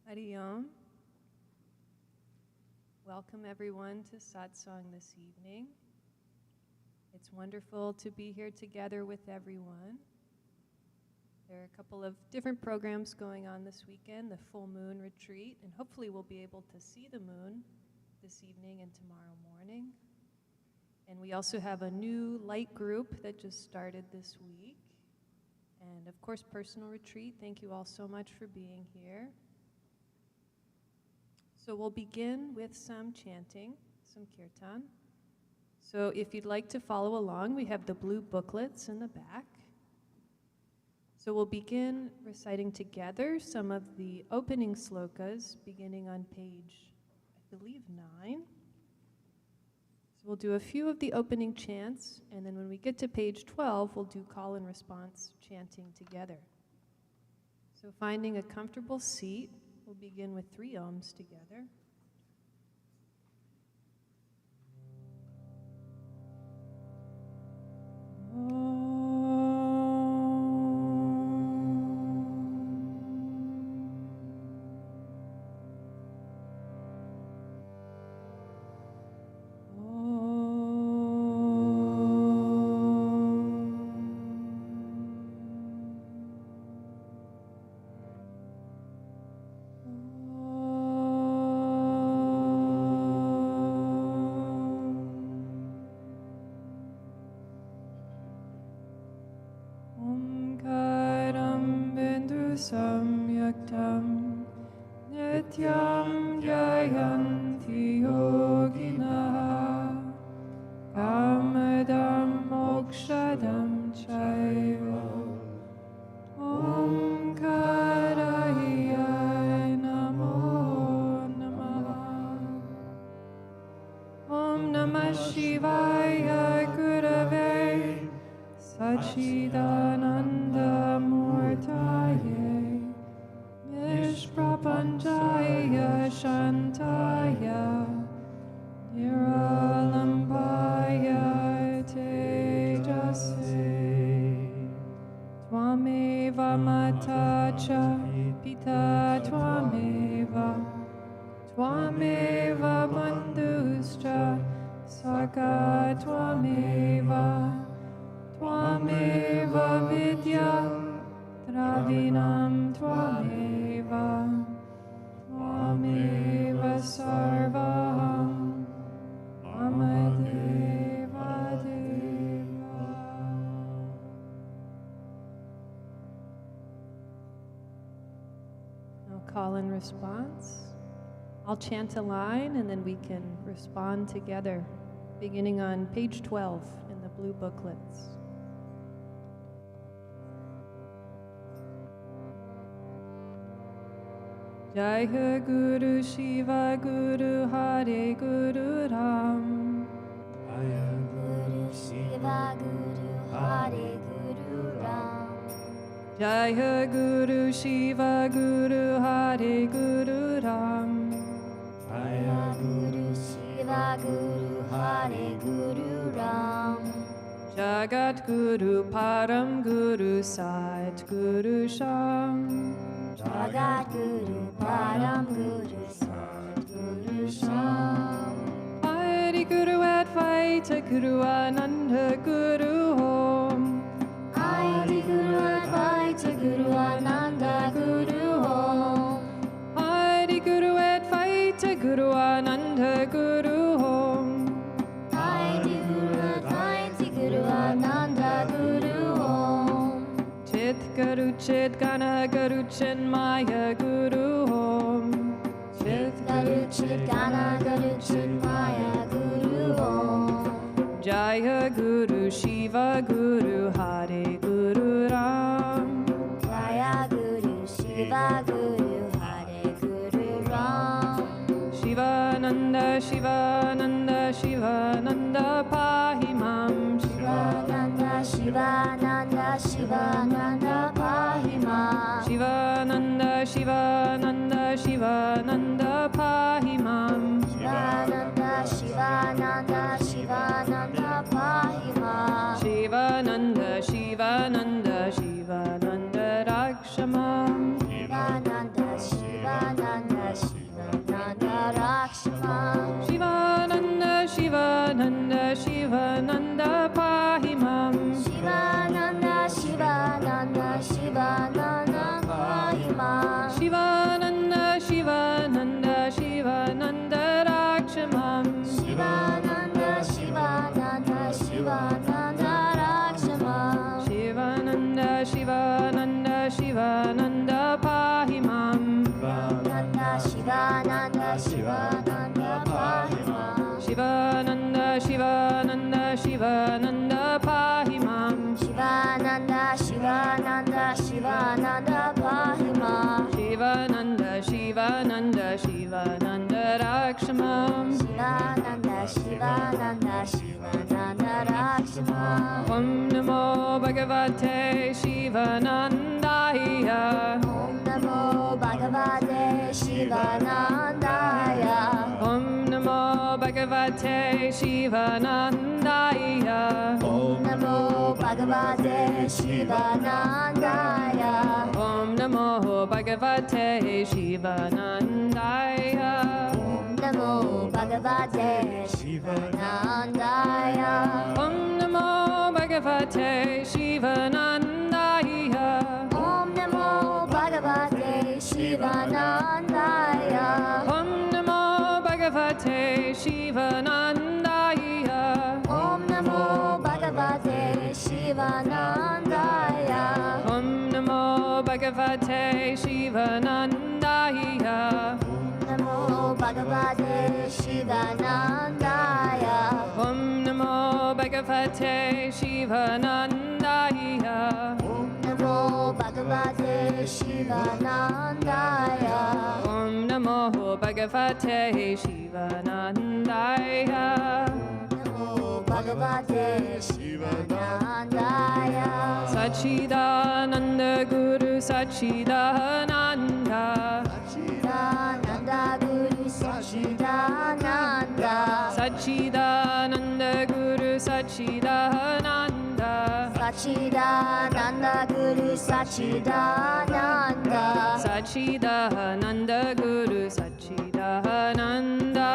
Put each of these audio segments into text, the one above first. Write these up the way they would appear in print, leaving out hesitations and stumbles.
Hari Om. Welcome everyone to Satsang this evening. It's wonderful to be here together with everyone. There are a couple of different programs going on this weekend, the full moon retreat, and hopefully we'll be able to see the moon this evening and tomorrow morning. And we also have a new light group that just started this week. And of course, personal retreat. Thank you all so much for being here. So we'll begin with some chanting, some kirtan. So if you'd like to follow along, we have the blue booklets in the back. So we'll begin reciting together some of the opening slokas, beginning on page, I believe, 9. So we'll do a few of the opening chants, and then when we get to page 12, we'll do call and response chanting together. So finding a comfortable seat, we'll begin with 3 ohms together. Samyaktam Nityam Jayanti Yogina Kamadam Mokshadam Chaiva Om Karaya Namo Namaha Om Namah Shivaya Gurave Sachidananda Murtaye Nishprapanjaya Shantaya Niralambaya Tejase Tvameva Mata Cha Pita Tvameva Tvameva Bandhuscha Saka Tvameva Tvameva Vidya Dravinam Tvameva Tvameva Sarvaham Amadeva Deva. Now call and response. I'll chant a line and then we can respond together, beginning on page 12 in the blue booklets. Jai Ho Guru Shiva Guru Hare Guru Ram. Jai Ho Guru Shiva Guru Hare Guru Ram. Jai Ho Guru Shiva Guru Hare Guru Ram. Jai Ho Guru Shiva Guru Hare Guru Ram. Jagat Guru Param Guru Sat Guru Sham. Jagat Guru Param Guru Sat Guru Sham. Hari Guru Advaita Guru Ananda Guru Om. Hari Guru Advaita Guru Ananda Guru Om. Hari Guru Advaita Guru Ananda Guru Om. Hari Guru Advaita Guru Ananda Guru Om. Chit Guru Chit Gana Guru Chinmaya Guru Om. Chit Guru Chit Gana Guru Chinmaya Guru Om. Jaya Guru Shiva Guru Hare Guru Ram. Jaya Guru Shiva Guru Hare Guru Ram. Shivananda Shivananda Shivananda Pahimam. Shivananda Shivananda Shivananda Pahimam. Shivananda Shivananda Shivananda Pahimam. Shivananda Shivananda Shivananda Pahimam. Shivananda Shivananda Shivananda Rakshamam. Shivananda Shivananda, Shivananda, Pahimam. Shivananda, Shivananda, Shivananda, Pahimam. Shivananda, Shivananda, Shivananda, Pahimam. Shivananda, Shivananda, Shivananda, Pahimam. Shivananda, Shivananda, Shivananda, Rakshamam. Shivananda, Shivananda, Shivananda, Rakshamam. Om Namo Bhagavate Shivanandaya. Om Namo Bhagavate Shivanandaya. Om Namo Bhagavate Shivanandaya. Om Namo Bhagavate Shivanandaya. Om Namo Bhagavate Shivanandaya. Om Namo Bhagavate Shivanandaya. Om Namo Bhagavate Shivanandaya. Om Namo Bhagavate Shivanandaya. Om Namo Bhagavate Shivanandaya. Om Namo Bhagavate Shivanandaya. Om Namo Bhagavate Shivanandaya. Namo Bhagavate Shivanandaya. Om Namo Bhagavate Shivanandaya. Om Namo Bhagavate Shivanandaya. Om Namo Bhagavate Shivanandaya. Namo Bhagavate Shivanandaya. Sachidananda Guru Sachidananda. Sachidananda Guru Sachidananda. Sachidananda Guru Sachidananda. Sachidananda Guru Sachidananda. Sachidananda Guru Sachidananda.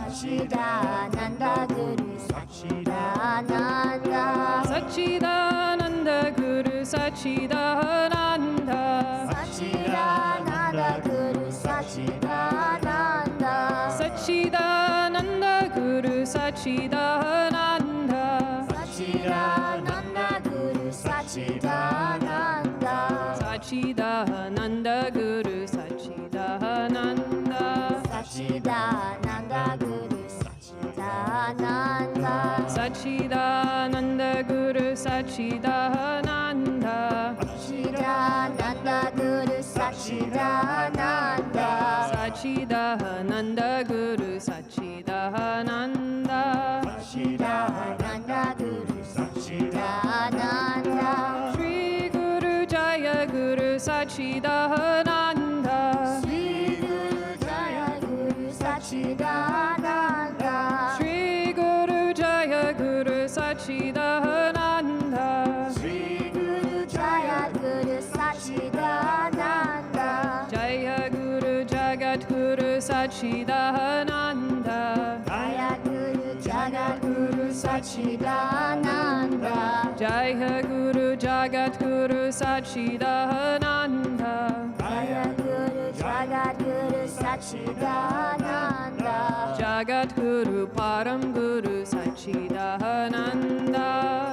Sachidananda Guru Sachidananda. Sachidananda Guru Sachidananda. Sachidananda Guru Sachidananda. Sachidananda Guru Sachidananda. Sachidananda Guru Sachidananda. Sachidananda Guru Sachidananda. Sachidananda Guru Sachidananda. Sachidananda Guru Sachidananda. Sachidananda Guru Sachidananda. Sachidananda Guru Sachidananda. Sachidananda Guru Sachidananda. Shri Guru Jaya Guru Sachidananda. Sri Guru Jaya Guru Sachidananda. Shri Guru Jaya Guru Sachidananda. Sri Guru Jaya Guru Sachidananda. Jaya Guru Jagat Guru Sachidananda. Jaya Guru Jagat Guru Sachidananda. Jaya Guru Jagat Guru Sachidananda. Jaya Guru Jagat Guru Sachidananda. Jagat Guru Param Guru Sachidananda.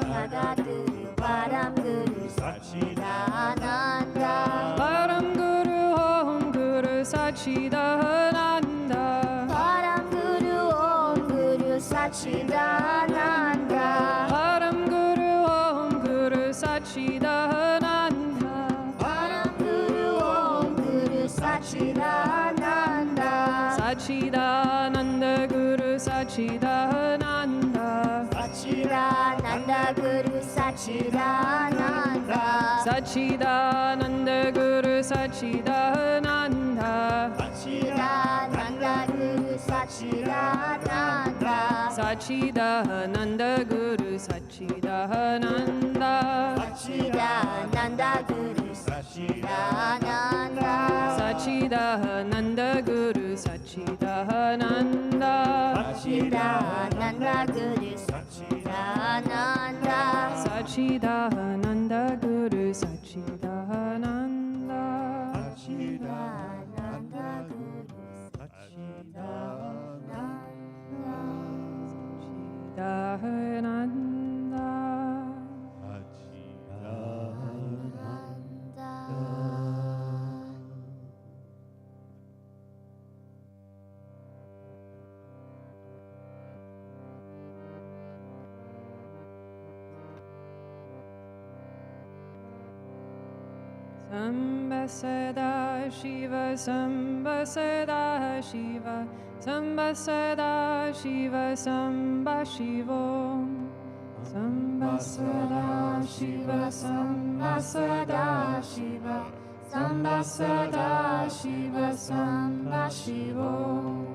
Jagat Guru Param Guru Sachidananda. Param Guru Om Guru Sachidananda. Param Guru Om Guru Sachidananda. Param Guru Om Guru Sachidananda. Param Guru Om Guru Sachidananda. Sachidananda Guru Sachidananda. Sachidananda Guru Sachidananda. Sachidananda Guru Sachidananda. Sachidananda Guru Sachidananda. Sachidananda Guru Sachidananda. Sachidananda Guru Sachidananda. Sachidananda Guru Sachidananda. Sachidananda Guru Sachidananda. Sachidananda Guru Sachidananda. Sachidananda Guru Sachidananda. Sachidananda. Samba Sada Shiva, Samba Sada Shiva, Samba Sada Shiva, Samba Shivo. Samba Sada Shiva, Samba Sada Shiva, Samba Sada Shiva, Samba Shivo.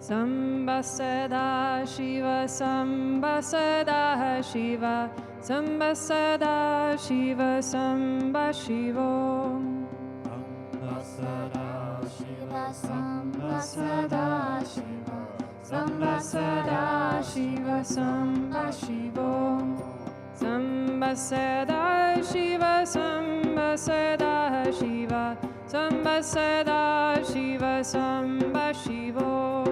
Samba Sada Shiva, Samba Sada Shiva, Samba Sada Shiva, Samba Shivo. Samba Sada Shiva, Samba Sada Shiva, Samba Shivo. Samba Sada Shiva, Samba Sada Shiva, Samba Sada Shiva, Samba Shivo.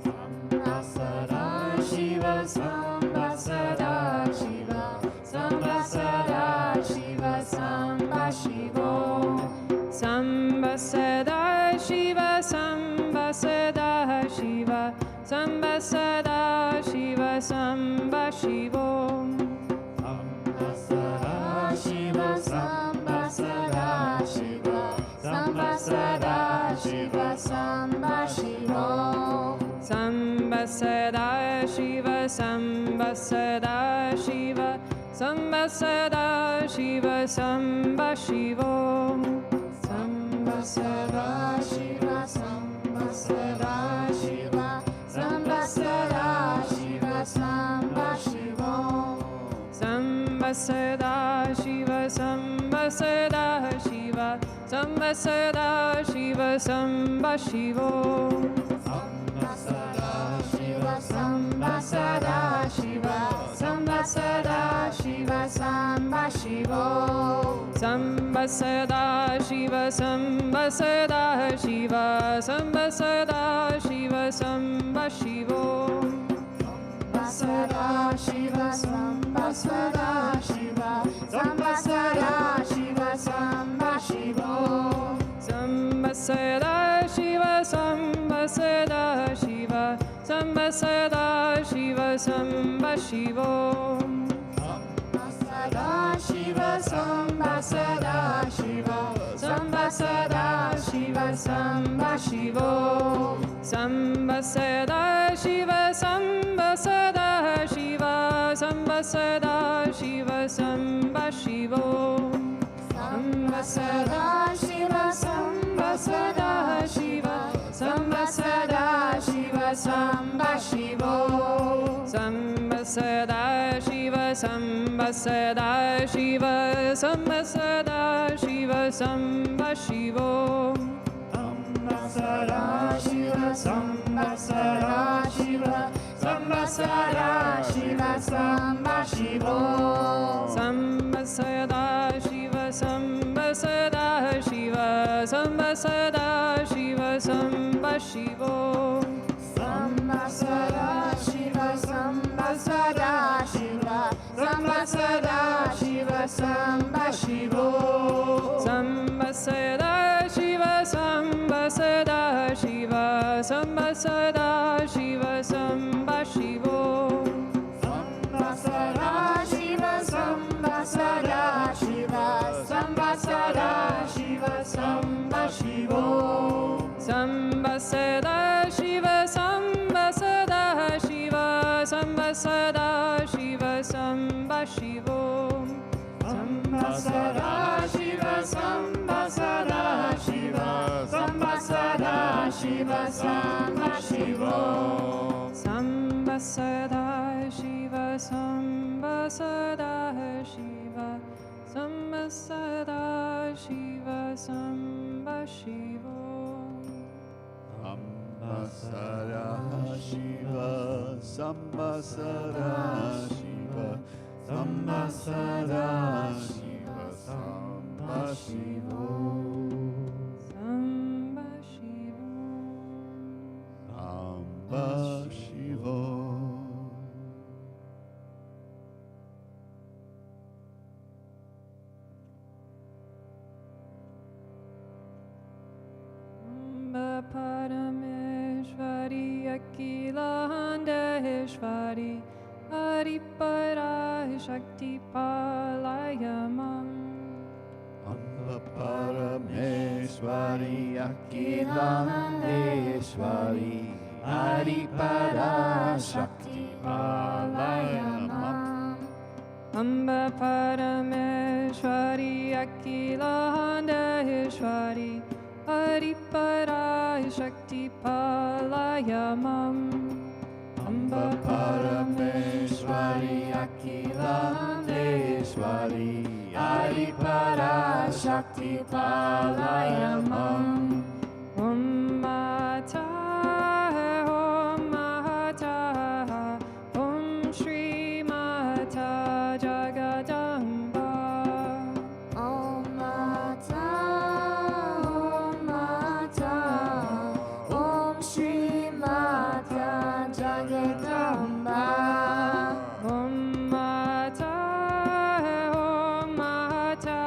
Samba Sada Shiva, Samba Sada Shiva, Samba Sada Shiva, Samba Shivo. Samba Sada Shiva, Samba Sada Shiva, Samba Sada Shiva, Samba Shivo. Samba Sada Shiva, Samba Sada Shiva, Samba Sada Shiva, Samba Shivo. Samba Sada Shiva, Samba Sada Shiva, Samba Sada Shiva, Samba Shivo. Samba Sada Shiva, Samba Sada Shiva, Samba Sada Shiva, Samba Shivo. Samba Sada Shiva, Samba Sada Shiva, Samba Sada Shiva, Samba Shivo. Samba Sada Shiva, Samba Sada Shiva, Samba Sada Shiva, Samba Shivo. Samba Sada Shiva, Samba Sada Shiva, Samba Sada Shiva, Samba Shivo. Samba Sada Shiva, Samba Sada Shiva, Samba Sada Shiva, Samba Shivo. Samba Sada Shiva, Samba Sada Shiva, Samba Sada Shiva, Samba Shivo. Samba Sada Shiva, Samba Sada Shiva, Samba Sada Shiva, Samba Shivo. Samba Sada Shiva, Samba Sada Shiva, Samba Sada Shiva, Samba Shivo. Samba Sada Shiva, Samba Sada Shiva, Samba Sada Shiva, Samba Shivo. Samba Sada Shiva, Samba Sada Shiva, Samba Sada Shiva, Samba Shivo. Samba Sada Shiva, Samba Sada Shiva, Samba Sada Shiva, Samba Shivo. Samba Sada Shiva, Samba Sada Shiva, Samba Sada Shiva, Samba Shivo. Samba Sada Shiva, Samba Sada Shiva, Samba Sada Shiva, Samba Shivo. Samba Sada Shiva, Samba Sada Shiva, Samba Sada Shiva, Samba Shivo. Samba Sada Shiva, Samba Sada Shiva, Samba Sada Shiva, Samba Shivo. Samba Sada Shiva, Samba Sada Shiva, Samba Sada Shiva, Samba Shivo. Samba Sada Shiva, Samba Sada Shiva, Samba Sada Shiva, Samba Shivo. Samba Sada Shiva, Samba Sada Shiva, Samba Sada Shiva, Samba Shivo. Samba Sada Shiva, Samba Sada Shiva, Samba Sada Shiva, Samba Shivo. Samba Shivo. Samba Shivo. Samba Parameshvari Akilahanda Haripara Shakti Palayamam. Amba Parameshwari Akhilandeshwari Adiparashakti Palayamam. Amba Parameshwari Akhilandeshwari Adiparashakti Palayamam. Amba Parameshwari Akhilandeshwari Adiparashakti Palayamam. Om Mata, Om Mata, Om Shri Mata Jagadamba. Om Mata, Om Mata, Om Shri Mata Jagadamba. Om Mata, Om Mata,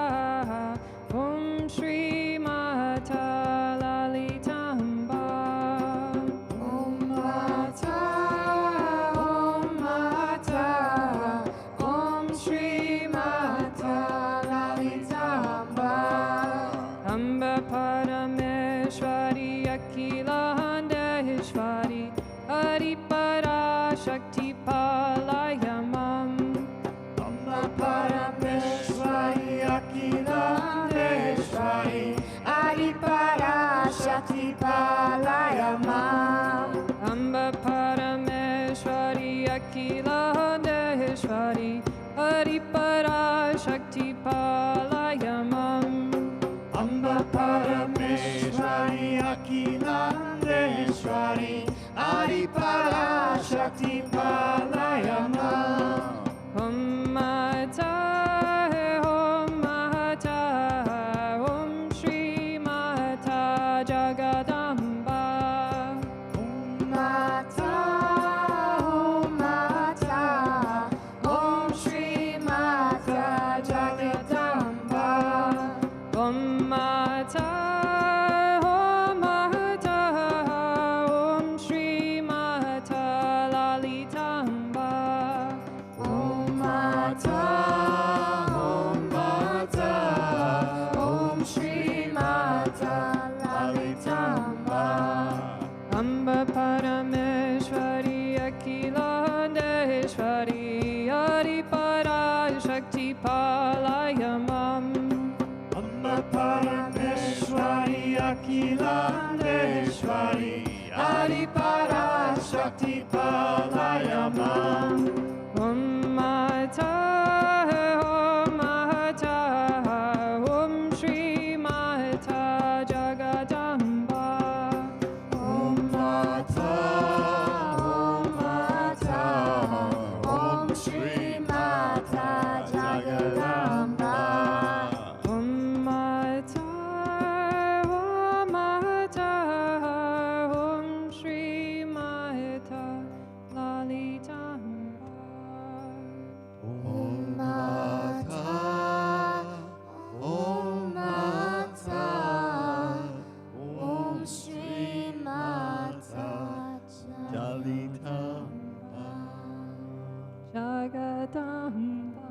Om Shri Mata Lalitamba. Om Mata, Om Mata, Om Shri Mata Lalitamba. Amba Parameshwari Akhilandeshwari Adiparashakti Palayamam. Amba Parameshwari Akhilandeshwari Adiparashakti Palayamam. Amba Parameshwari Akhilandeshwari Adiparashakti Palayamam. Amba Parameshwari Akhilandeshwari Adiparashakti Palayamam. Om Mata, Om Mata, Om Shri Mata Jagadamba. Om Mata, Om Mata, Om Shri Mata Jagadamba. Om Mata, Om Mata, Om Shri Mata Lalitamba. Om Mata, Om Mata, Om Shri Mata Lalitamba. Amba Parameshwari Akhilandeshwari Adiparashakti Palayamam. Amba Parameshwari Akhilandeshwari Adiparashakti Palayamam. Om Mata, Om Mata, Om Shri Mata Jagadamba. Om Mata, Om Mata, Om Shri Mata Jagadamba. Om Mata, Om Mata, Om Shri Mata Lalitamba. Om Mata, Om Mata, Om Shri Mata Lalitamba. Jagadamba.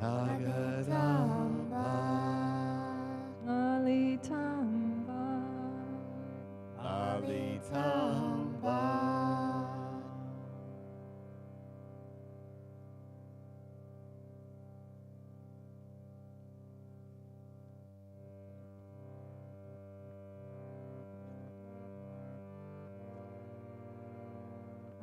Jagadamba. Lalitamba. Lalitamba.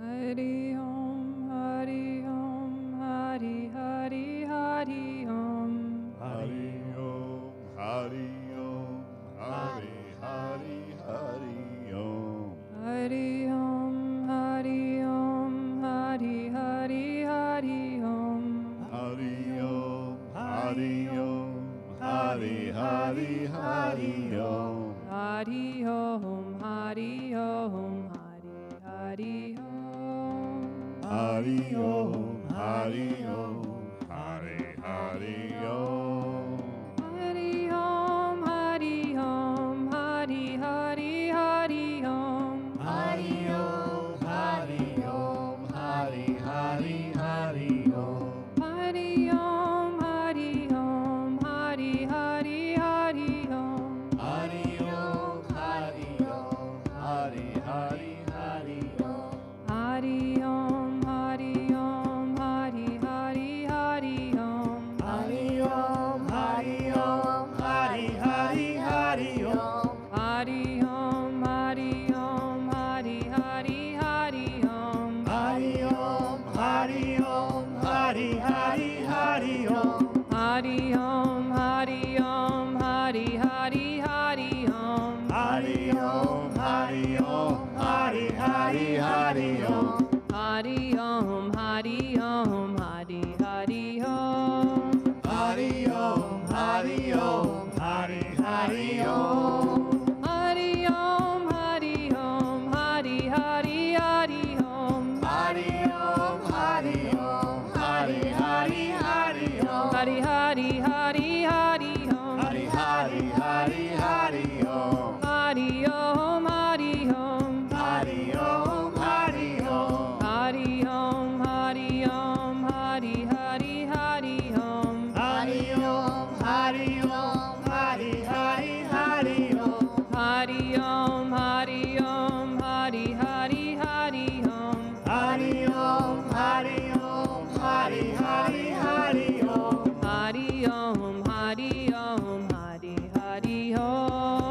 Hari Om, Hari Om, Hari Hari Hari Om. Hari Om, Hari Om, Hari Hari Hari Om. Hari Om, Hari Om, Hari Hari Hari Om. Hari Om, Hari Om, Hari Hari Hari Om. Hari Om, Hari Om, Hari Hari Om. Hari Om, Hari Om, Hari Hari Om. Hari Om, Hari Om, Hari Hari Hari Om. Hari Om, Hari Om, Hari Hari Hari Om. Hari Om, Hari Om, Hari Hari Hari Om, Hari Hari Om. Hari Om, Hari Om, Hari Hari Hari Om. Hari Om, Hari Om, Hari Hari Hari Om. Hari Hari Hari Hari Om. Hari Hari Hari Hari Om. Hari Om, Hari Om. Hari Om, Hari Om. Hari Om, Hari Om, Hari Hari Hari Om. Hari Om, Hari Om, Hari Hari Hari Om. Hari Om, Hari Om, Hari Hari Hari Om. Hari Om, Hari Om, Hari Hari Hari Om. Hari Om, Hari Om, Hari Hari Om.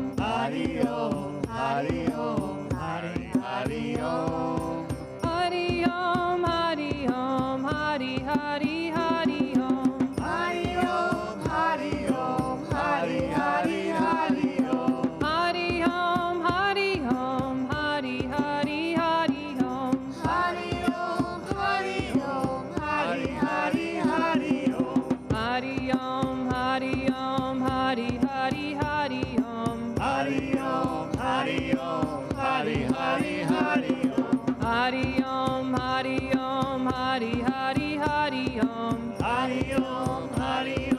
Hari Om, Hari Om, Hari Hari Om. Hari Om, Hari Om, Hari Hari Hari Om. Hari Om, Hari Om, Hari Hari Hari Om. Hari Om, Hari Om, Hari Hari Hari Om. Hari Om, Hari Om, Hari Hari Hari Om. Hari Om, Hari Om, Hari Hari Hari Om. Hari Om, Hari Om, Hari Hari Hari Om. Hari Om, Hari Om, Hari Hari Hari Om. Hari Om, Hari Om, Hari Hari Hari Om. Hari Om, Hari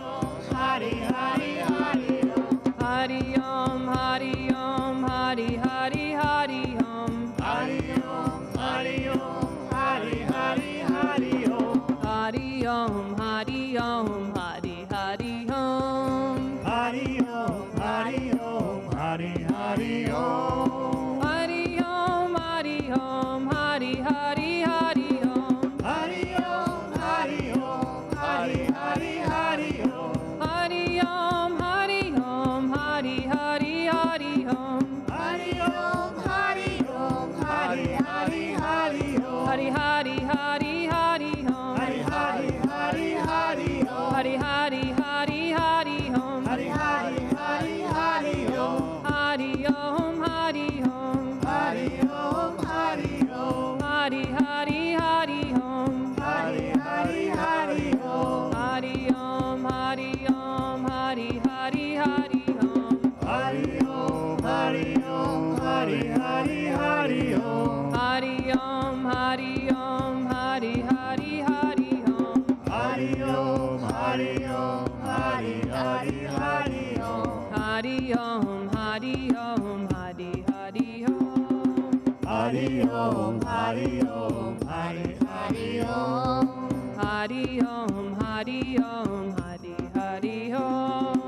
Om, Hari Hari Hari Om. Hari Om, Hari Om, Hari Hari Hari Om. Hari Om, Hari Om, Hari Hari Om. Hari Om, Hari Om, Hari Hari Om. Hari Om, Hari Om, Hari Hari Hari Om. Hari Om, Hari Om, Hari Hari Hari Om. Hari Om, Hari Om, Hari Hari Hari Om. Hari Om, Hari Om, Hari Hari Hari Om. Hari Hari Hari Hari Om. Hari Hari Hari Hari Om. Hari Hari Hari Hari Om. Hari Hari Hari Hari Om. Hari Om, Hari Om. Hari Om, Hari Om. Hari Hari Hari Om. Hari Hari Hari Om. Hari Om, Hari Om, Hari Hari Hari Om. Hari Om, Hari Om, Hari Hari Hari Om. Hari Om, Hari Om, Hari Hari Hari Om. Hari Om, Hari Om, Hari Hari Hari Om. Hari Om, Hari Om, Hari Hari Om. Hari Om, Hari Om, Hari Hari Om. Hari Om, Hari Om, Hari Hari Om.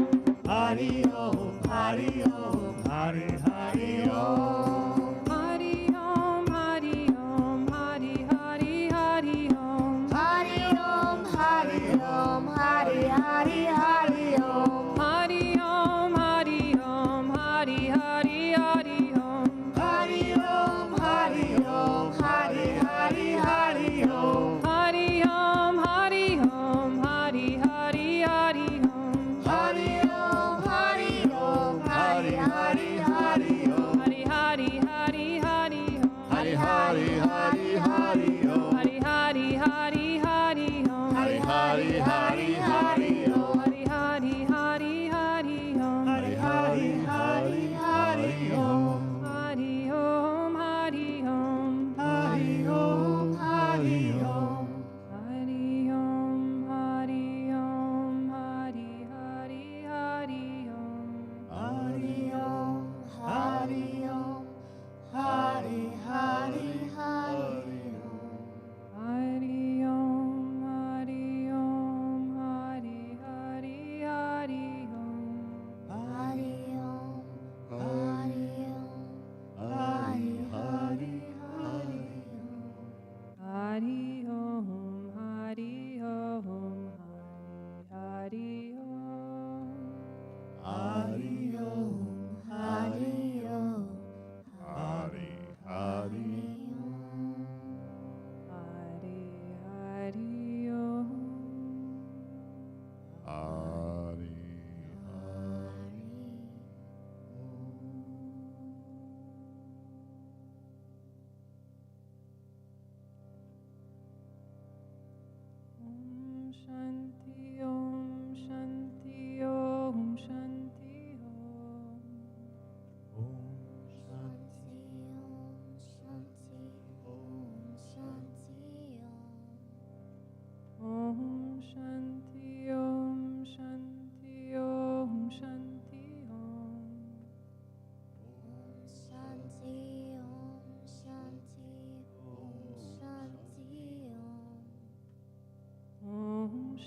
Hari Om, Hari Om, Hari Hari Om. Hari Om, Hari Om, Hari Hari Hari Om. Hari Om, Hari Om, Hari Hari Hari Om. Hari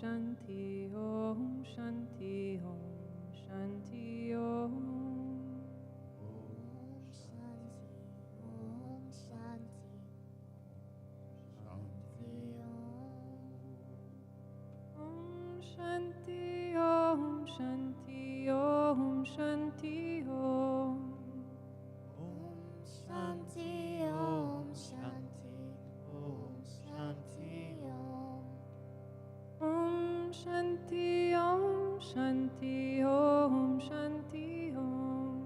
Shanti Om Shanti Om Shanti Om. Shanti Om Shanti Om Shanti Om. Shanti Om Shanti Om Shanti Om. Om Shanti Om Shanti Om Shanti Om.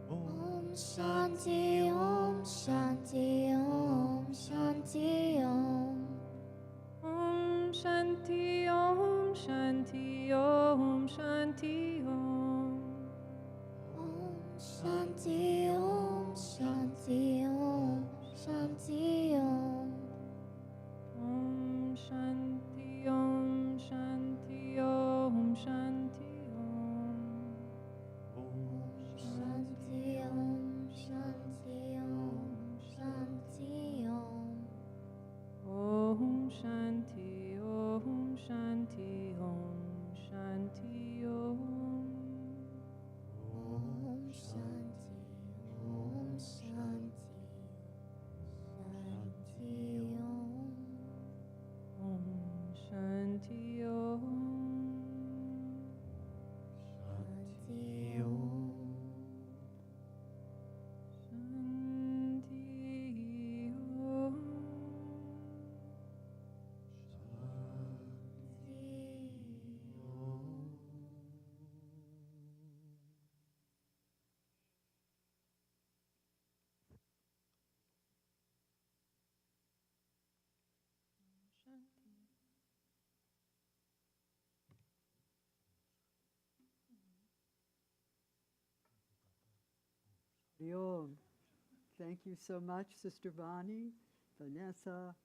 Om Shanti Om Shanti Om Shanti Om. Om Shanti Om Shanti Om Shanti Om. Om Shanti Om Shanti Om Shanti Om. Om Shanti Om Shanti Om Shanti Om. Shanti Om Shanti Om Shanti Om. Om Shanti Om Shanti Om Shanti Om. Om Shanti Om Shanti Shanti Om. Om Shanti Om. Shanti Om. Shanti Om. Om. Thank you so much, Sister Vani, Vanessa,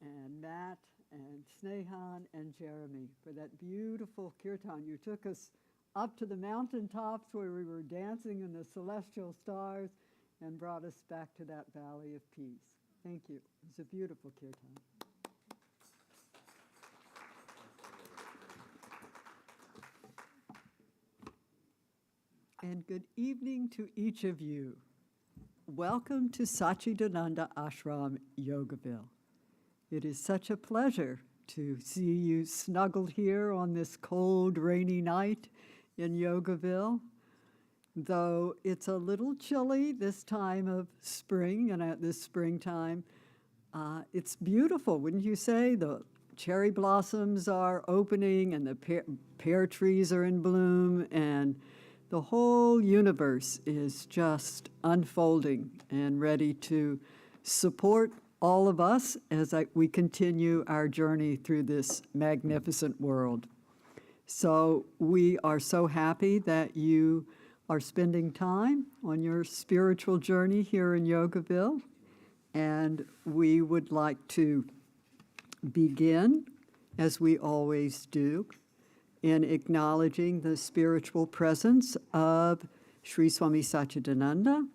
and Matt, and Snehan, and Jeremy, for that beautiful kirtan. You took us up to the mountaintops where we were dancing in the celestial stars and brought us back to that valley of peace. Thank you. It was a beautiful kirtan. And good evening to each of you. Welcome to Satchidananda Ashram, Yogaville. It is such a pleasure to see you snuggled here on this cold, rainy night in Yogaville. Though it's a little chilly this time of spring, and at this springtime, it's beautiful, wouldn't you say? The cherry blossoms are opening, and the pear trees are in bloom, and the whole universe is just unfolding and ready to support all of us as we continue our journey through this magnificent world. So we are so happy that you are spending time on your spiritual journey here in Yogaville, and we would like to begin, as we always do, in acknowledging the spiritual presence of Sri Swami Satchidananda,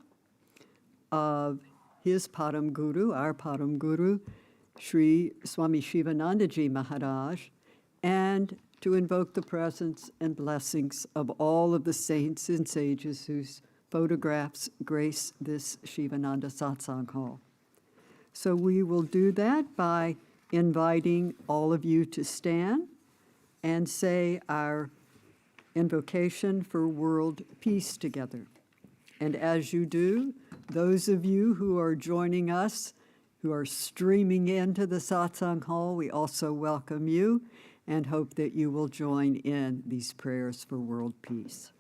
of his Param Guru, our Param Guru, Sri Swami Shivanandaji Maharaj, and to invoke the presence and blessings of all of the saints and sages whose photographs grace this Shivananda Satsang Hall. So we will do that by inviting all of you to stand and say our invocation for world peace together. And as you do, those of you who are joining us, who are streaming into the Satsang Hall, we also welcome you and hope that you will join in these prayers for world peace.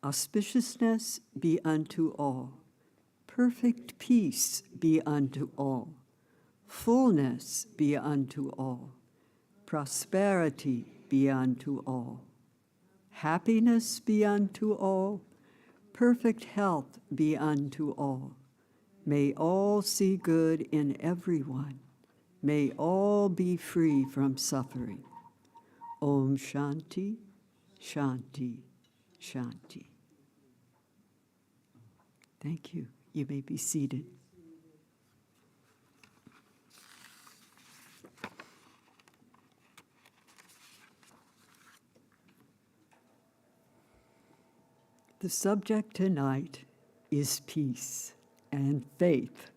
Auspiciousness be unto all. Perfect peace be unto all. Fullness be unto all. Prosperity be unto all. Happiness be unto all. Perfect health be unto all. May all see good in everyone. May all be free from suffering. Om Shanti, Shanti, Shanti. Thank you. You may be seated. The subject tonight is peace and faith,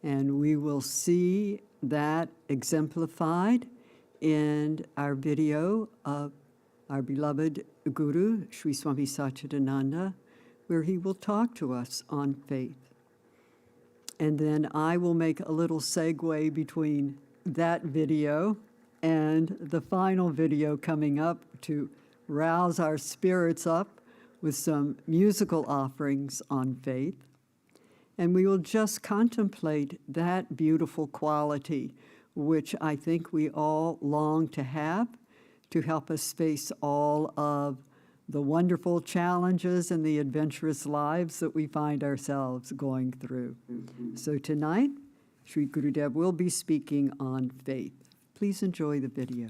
and we will see that exemplified in our video of our beloved Guru, Sri Swami Satchidananda, where he will talk to us on faith. And then I will make a little segue between that video and the final video coming up to rouse our spirits up with some musical offerings on faith. And we will just contemplate that beautiful quality, which I think we all long to have, to help us face all of the wonderful challenges and the adventurous lives that we find ourselves going through. So tonight, Sri Gurudev will be speaking on faith. Please enjoy the video.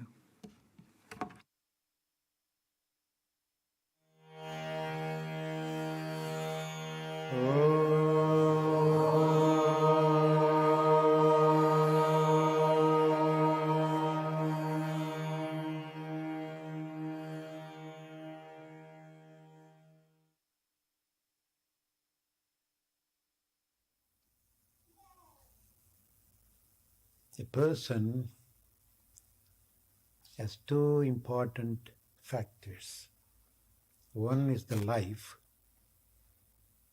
A person has two important factors. One is the life,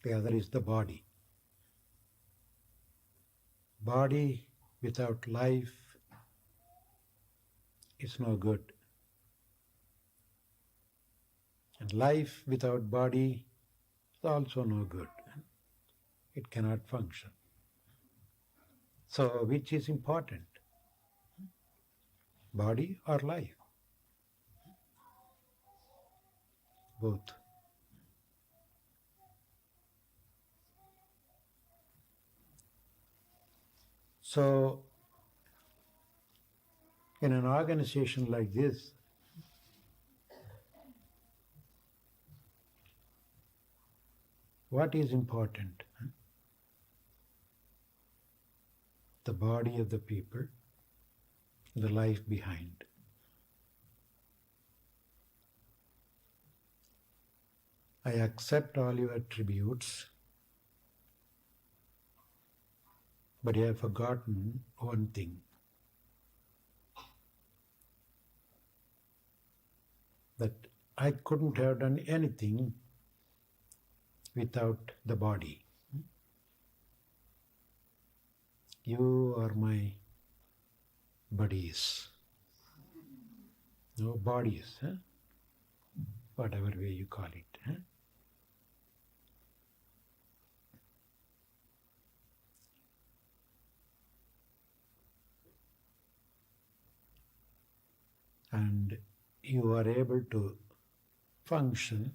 the other is the body. Body without life is no good. And life without body is also no good. It cannot function. So, which is important? Body or life? Both. So, in an organization like this, what is important? The body of the people, the life behind. I accept all your attributes, but you have forgotten one thing. That I couldn't have done anything without the body. You are my buddies. No bodies, huh? Whatever way you call it. Huh? And you are able to function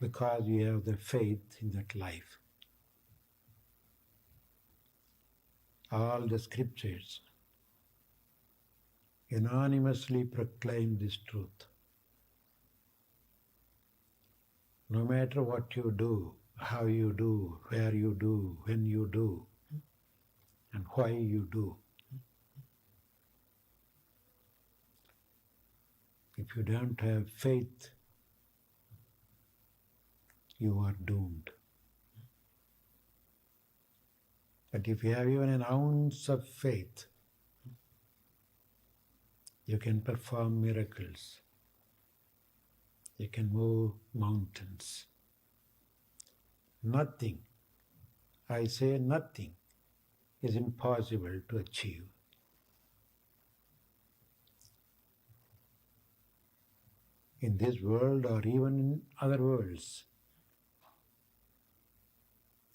because you have the faith in that life. All the scriptures unanimously proclaim this truth. No matter what you do, how you do, where you do, when you do, and why you do, if you don't have faith, you are doomed. But if you have even an ounce of faith, you can perform miracles. You can move mountains. Nothing, I say nothing, is impossible to achieve. In this world or even in other worlds,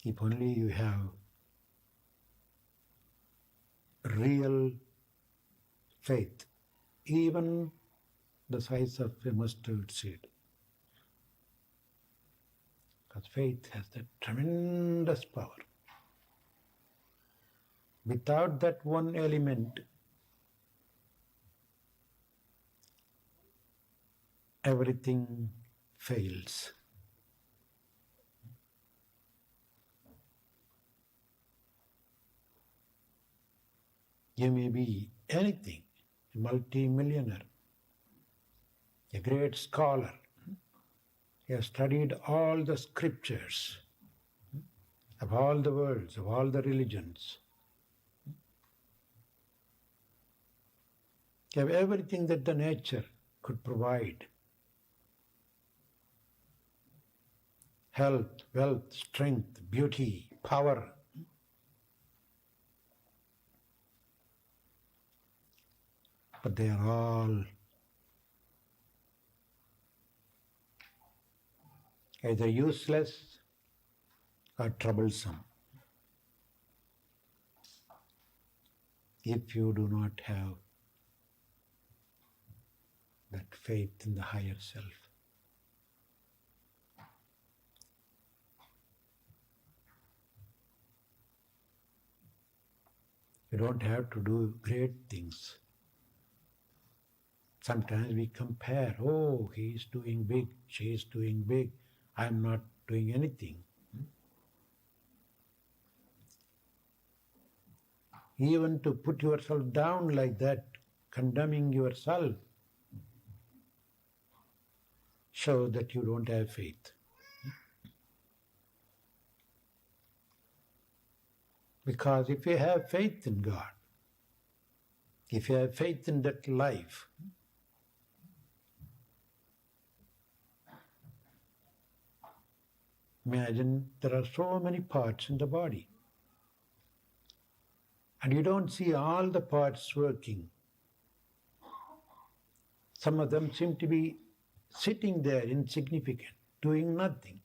if only you have real faith, even the size of a mustard seed. Because faith has that tremendous power. Without that one element, everything fails. You may be anything, a multi-millionaire, a great scholar, You have studied all the scriptures of all the worlds, of all the religions. You have everything that the nature could provide. Health, wealth, strength, beauty, power. But they are all either useless or troublesome if you do not have that faith in the higher self. You don't have to do great things. Sometimes we compare, oh, he is doing big, she is doing big, I am not doing anything. Even to put yourself down like that, condemning yourself, shows that you don't have faith. Because if you have faith in God, if you have faith in that life, imagine there are so many parts in the body. And you don't see all the parts working. Some of them seem to be sitting there insignificant, doing nothing.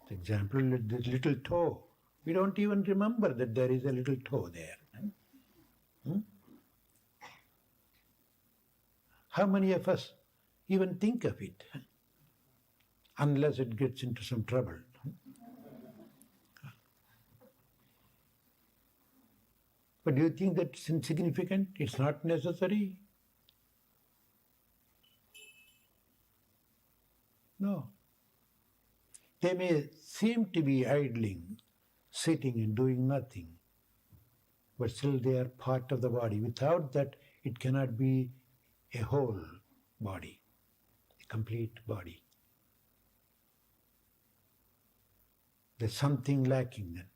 For example, this little toe. We don't even remember that there is a little toe there. How many of us even think of it? Unless it gets into some trouble. But do you think that it's insignificant? It's not necessary? No. They may seem to be idling, sitting and doing nothing, but still they are part of the body. Without that, it cannot be a whole body, a complete body. There's something lacking then.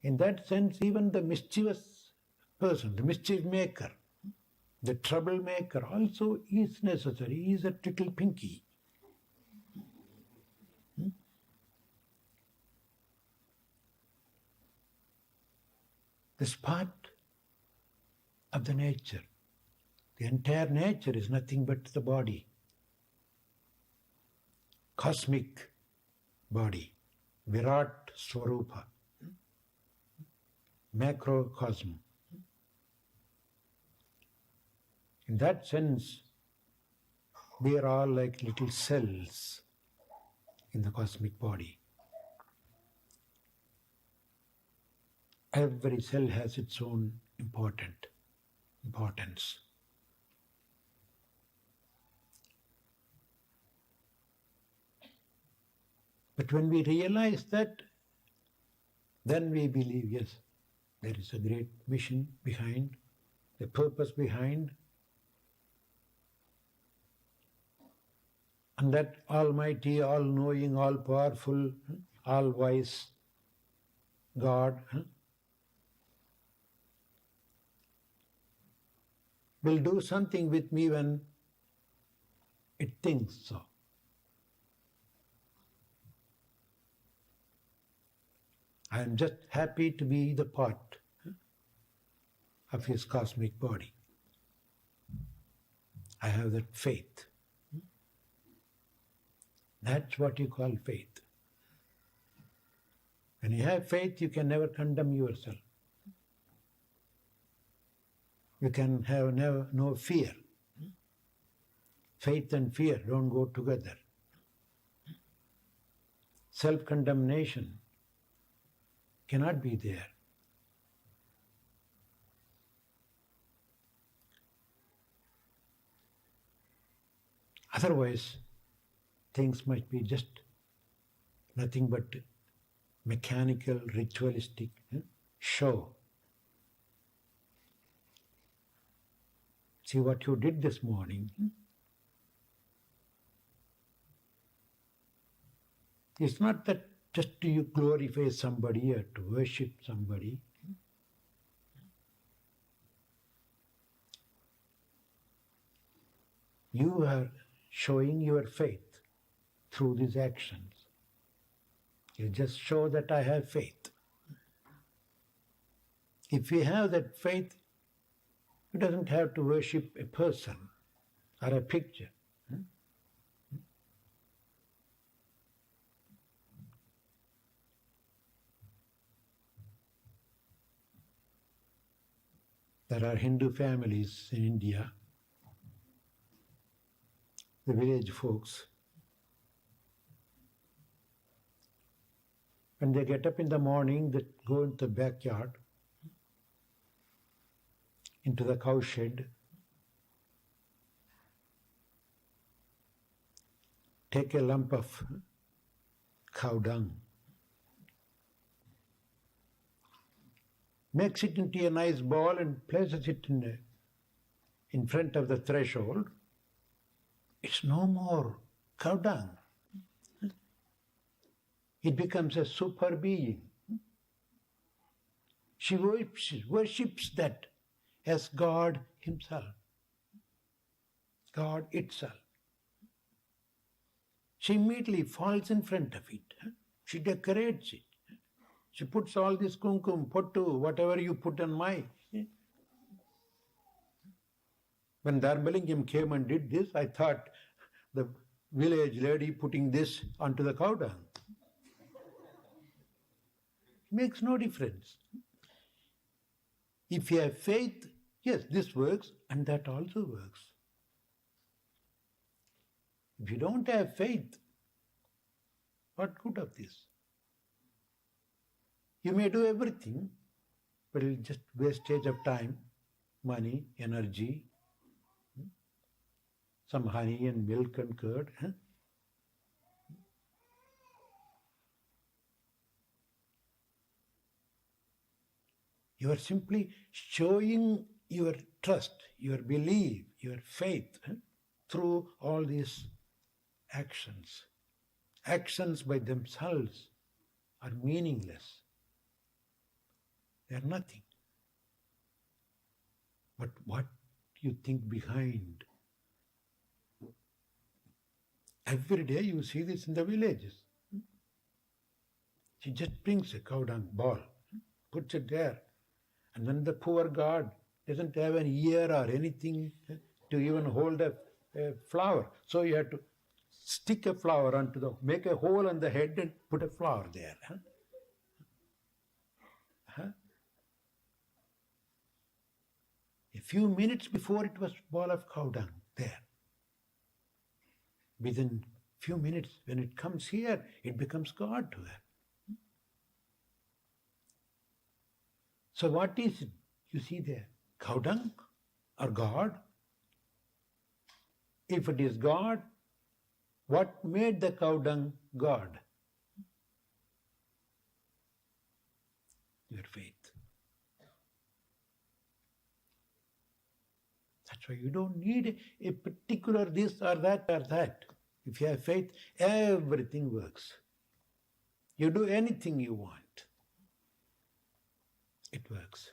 In that sense, even the mischievous person, the mischief maker, the troublemaker also is necessary. He is a little pinky. This part of the nature. The entire nature is nothing but the body. Cosmic body. Virat Swarupa. Macrocosm. In that sense, we are all like little cells in the cosmic body. Every cell has its own importance. But when we realize that, then we believe, yes, there is a great mission behind, a purpose behind, and that almighty, all-knowing, all-powerful, all-wise God will do something with me when it thinks so. I am just happy to be the part of his cosmic body. I have that faith. That's what you call faith. When you have faith, you can never condemn yourself. You can have no fear. Faith and fear don't go together. Self-condemnation cannot be there. Otherwise, things might be just nothing but mechanical, ritualistic show. See what you did this morning. It's not that just to you glorify somebody or to worship somebody. You are showing your faith through these actions. You just show that I have faith. If you have that faith, you doesn't have to worship a person or a picture. There are Hindu families in India, the village folks. When they get up in the morning, they go into the backyard, into the cow shed, take a lump of cow dung, makes it into a nice ball and places it in front of the threshold. It's no more cow dung. It becomes a super being. She worships that as God Himself, God itself. She immediately falls in front of it. She decorates it. She puts all this kumkum, pottu, whatever you put on my. When Dharmalingam came and did this, I thought the village lady putting this onto the cow dung. Makes no difference. If you have faith, yes, this works and that also works. If you don't have faith, what good of this? You may do everything, but it's just wastage of time, money, energy, some honey and milk and curd. You are simply showing your trust, your belief, your faith through all these actions. Actions by themselves are meaningless. They are nothing. But what you think behind? Every day you see this in the villages. She just brings a cow dung ball, puts it there. And when the poor God doesn't have an ear or anything to even hold a flower, so you have to stick a flower make a hole on the head and put a flower there. A few minutes before it was ball of cow dung there. Within few minutes, when it comes here, it becomes God to her. So what is it you see there? Cow dung or God? If it is God, what made the cow dung God? Your faith. That's why you don't need a particular this or that or that. If you have faith, everything works. You do anything you want. It works.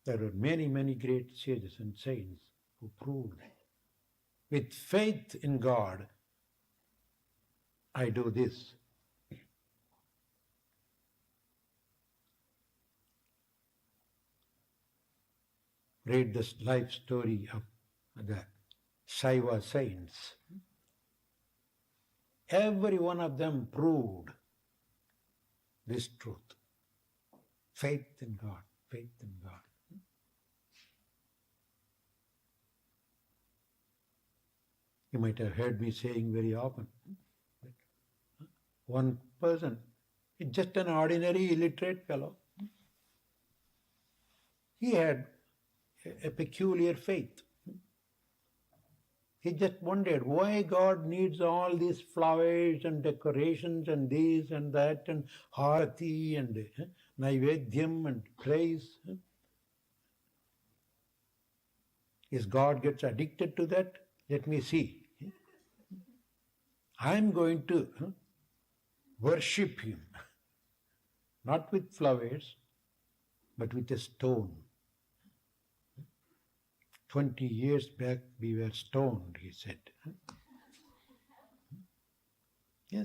There are many, many great sages and saints who proved it. With faith in God, I do this. Read the life story of the Shaiva saints. Every one of them proved this truth. Faith in God, faith in God. You might have heard me saying very often, one person is just an ordinary illiterate fellow. He had a peculiar faith. He just wondered why God needs all these flowers and decorations and this and that and Arati and Naivedyam and praise. Is God gets addicted to that? Let me see. I'm going to worship him, not with flowers, but with a stone. 20 years back we were stoned, he said. Yeah.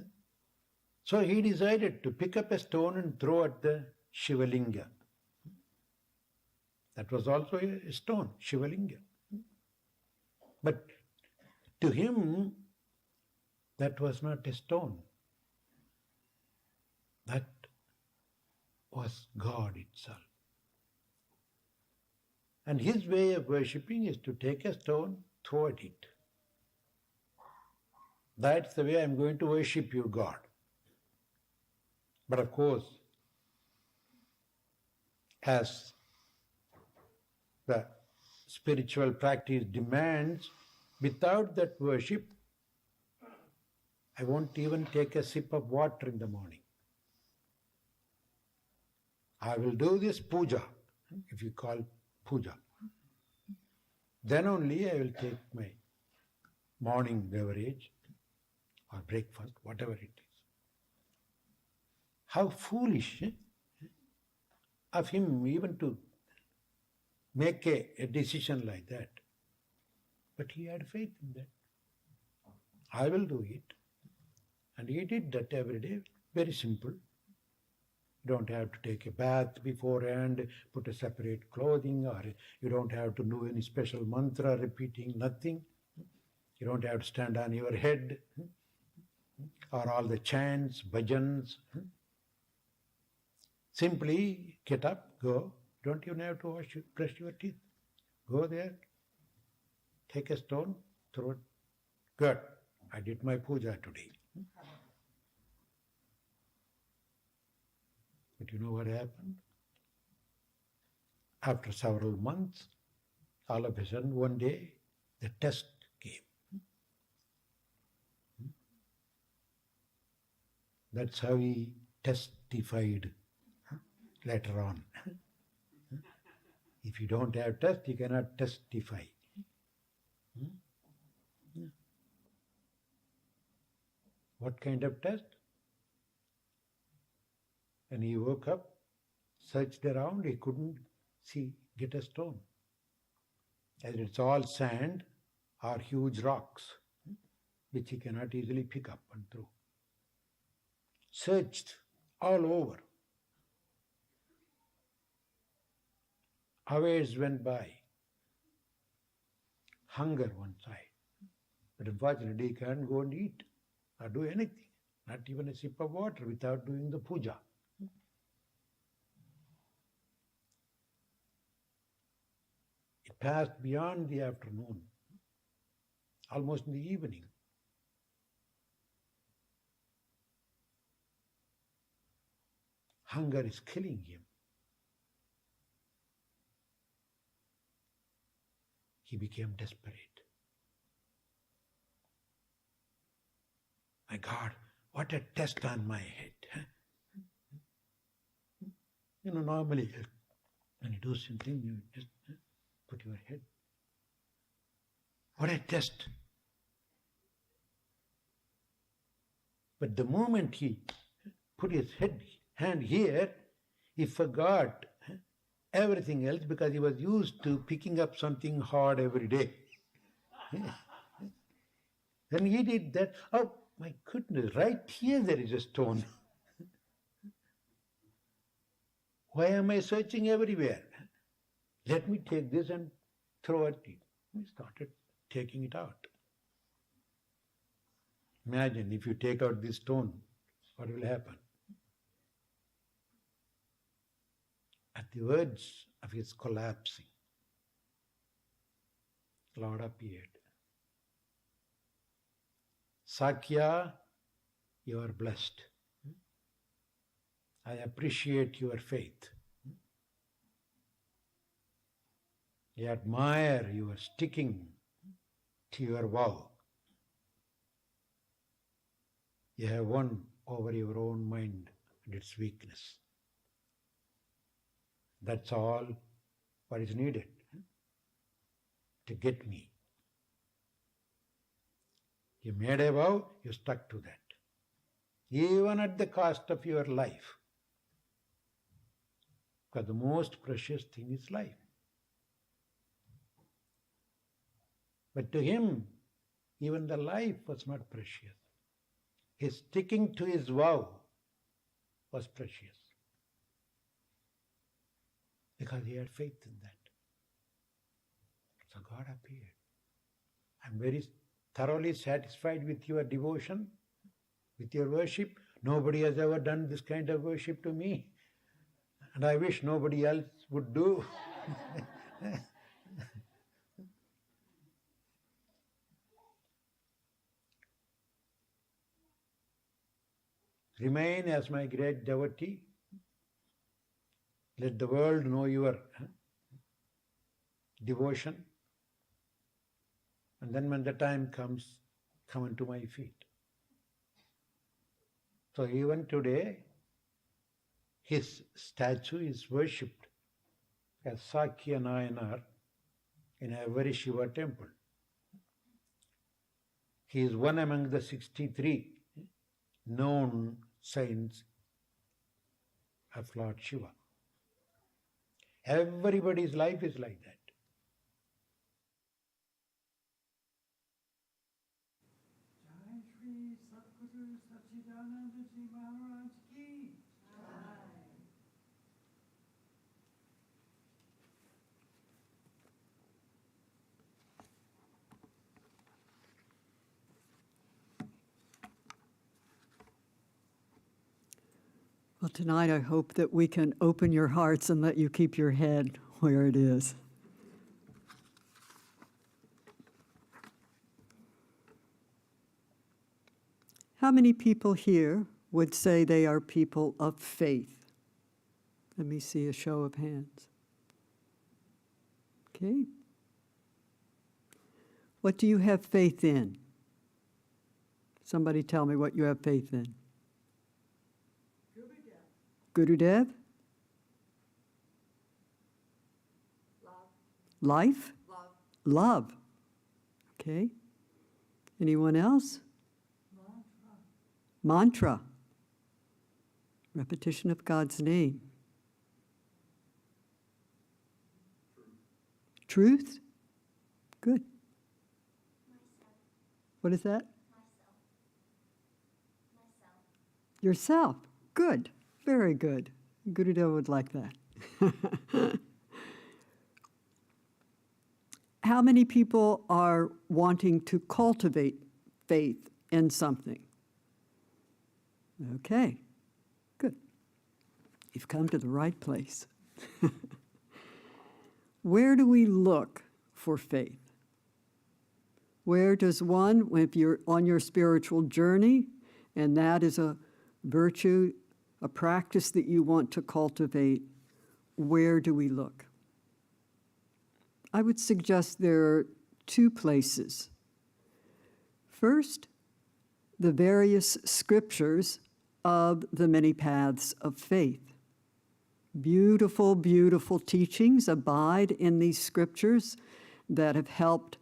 So he decided to pick up a stone and throw at the Shivalinga. That was also a stone, Shivalinga. But to him, that was not a stone. That was God itself. And his way of worshipping is to take a stone, throw at it. That's the way I'm going to worship you, God. But of course, as the spiritual practice demands, without that worship, I won't even take a sip of water in the morning. I will do this puja, if you call puja. Then only I will take my morning beverage or breakfast, whatever it is. How foolish of him even to make a decision like that. But he had faith in that. I will do it. And he did that every day. Very simple. You don't have to take a bath beforehand, put a separate clothing, or you don't have to do any special mantra repeating, nothing. You don't have to stand on your head, or all the chants, bhajans. Simply get up, go. Don't even have to brush your teeth. Go there, take a stone, throw it. Good, I did my puja today. But you know what happened? After several months, all of a sudden, one day, the test came. That's how he testified later on. If you don't have test, you cannot testify. What kind of test? When he woke up, searched around, he couldn't get a stone. As it's all sand or huge rocks, which he cannot easily pick up and throw. Searched all over. Hours went by. Hunger one side. But unfortunately, he can't go and eat or do anything. Not even a sip of water without doing the puja. It passed beyond the afternoon, almost in the evening. Hunger is killing him. He became desperate. My God, what a test on my head. You know, normally when you do something, you just put your head. What a test. But the moment he put his hand here, he forgot everything else because he was used to picking up something hard every day. Then he did that. Oh my goodness, right here there is a stone. Why am I searching everywhere? Let me take this and throw at it. He started taking it out. Imagine if you take out this stone, what will happen? At the verge of his collapsing, Lord appeared. Sakya, you are blessed. I appreciate your faith. I admire your sticking to your vow. You have won over your own mind and its weakness. That's all what is needed to get me. You made a vow, you stuck to that. Even at the cost of your life. Because the most precious thing is life. But to him, even the life was not precious. His sticking to his vow was precious. Because he had faith in that. So God appeared. I'm very thoroughly satisfied with your devotion, with your worship. Nobody has ever done this kind of worship to me. And I wish nobody else would do. Remain as my great devotee. Let the world know your devotion. And then when the time comes, come unto my feet. So even today, his statue is worshipped as Sakya Nayanar in every Shiva temple. He is one among the 63 known saints of Lord Shiva. Everybody's life is like that. Jai Shri Satguru Satchidananda Ji Maharaj Ki. Well, tonight I hope that we can open your hearts and let you keep your head where it is. How many people here would say they are people of faith? Let me see a show of hands. Okay. What do you have faith in? Somebody tell me what you have faith in. Gurudev? Love. Life? Love. Love. Okay. Anyone else? Mantra. Repetition of God's name. Truth? Good. What is that? Yourself. Good. Very good. Gurudev would like that. How many people are wanting to cultivate faith in something? Okay, good. You've come to the right place. Where do we look for faith? Where does one, if you're on your spiritual journey, and that is a virtue, a practice that you want to cultivate, where do we look? I would suggest there are two places. First, the various scriptures of the many paths of faith. Beautiful, beautiful teachings abide in these scriptures that have helped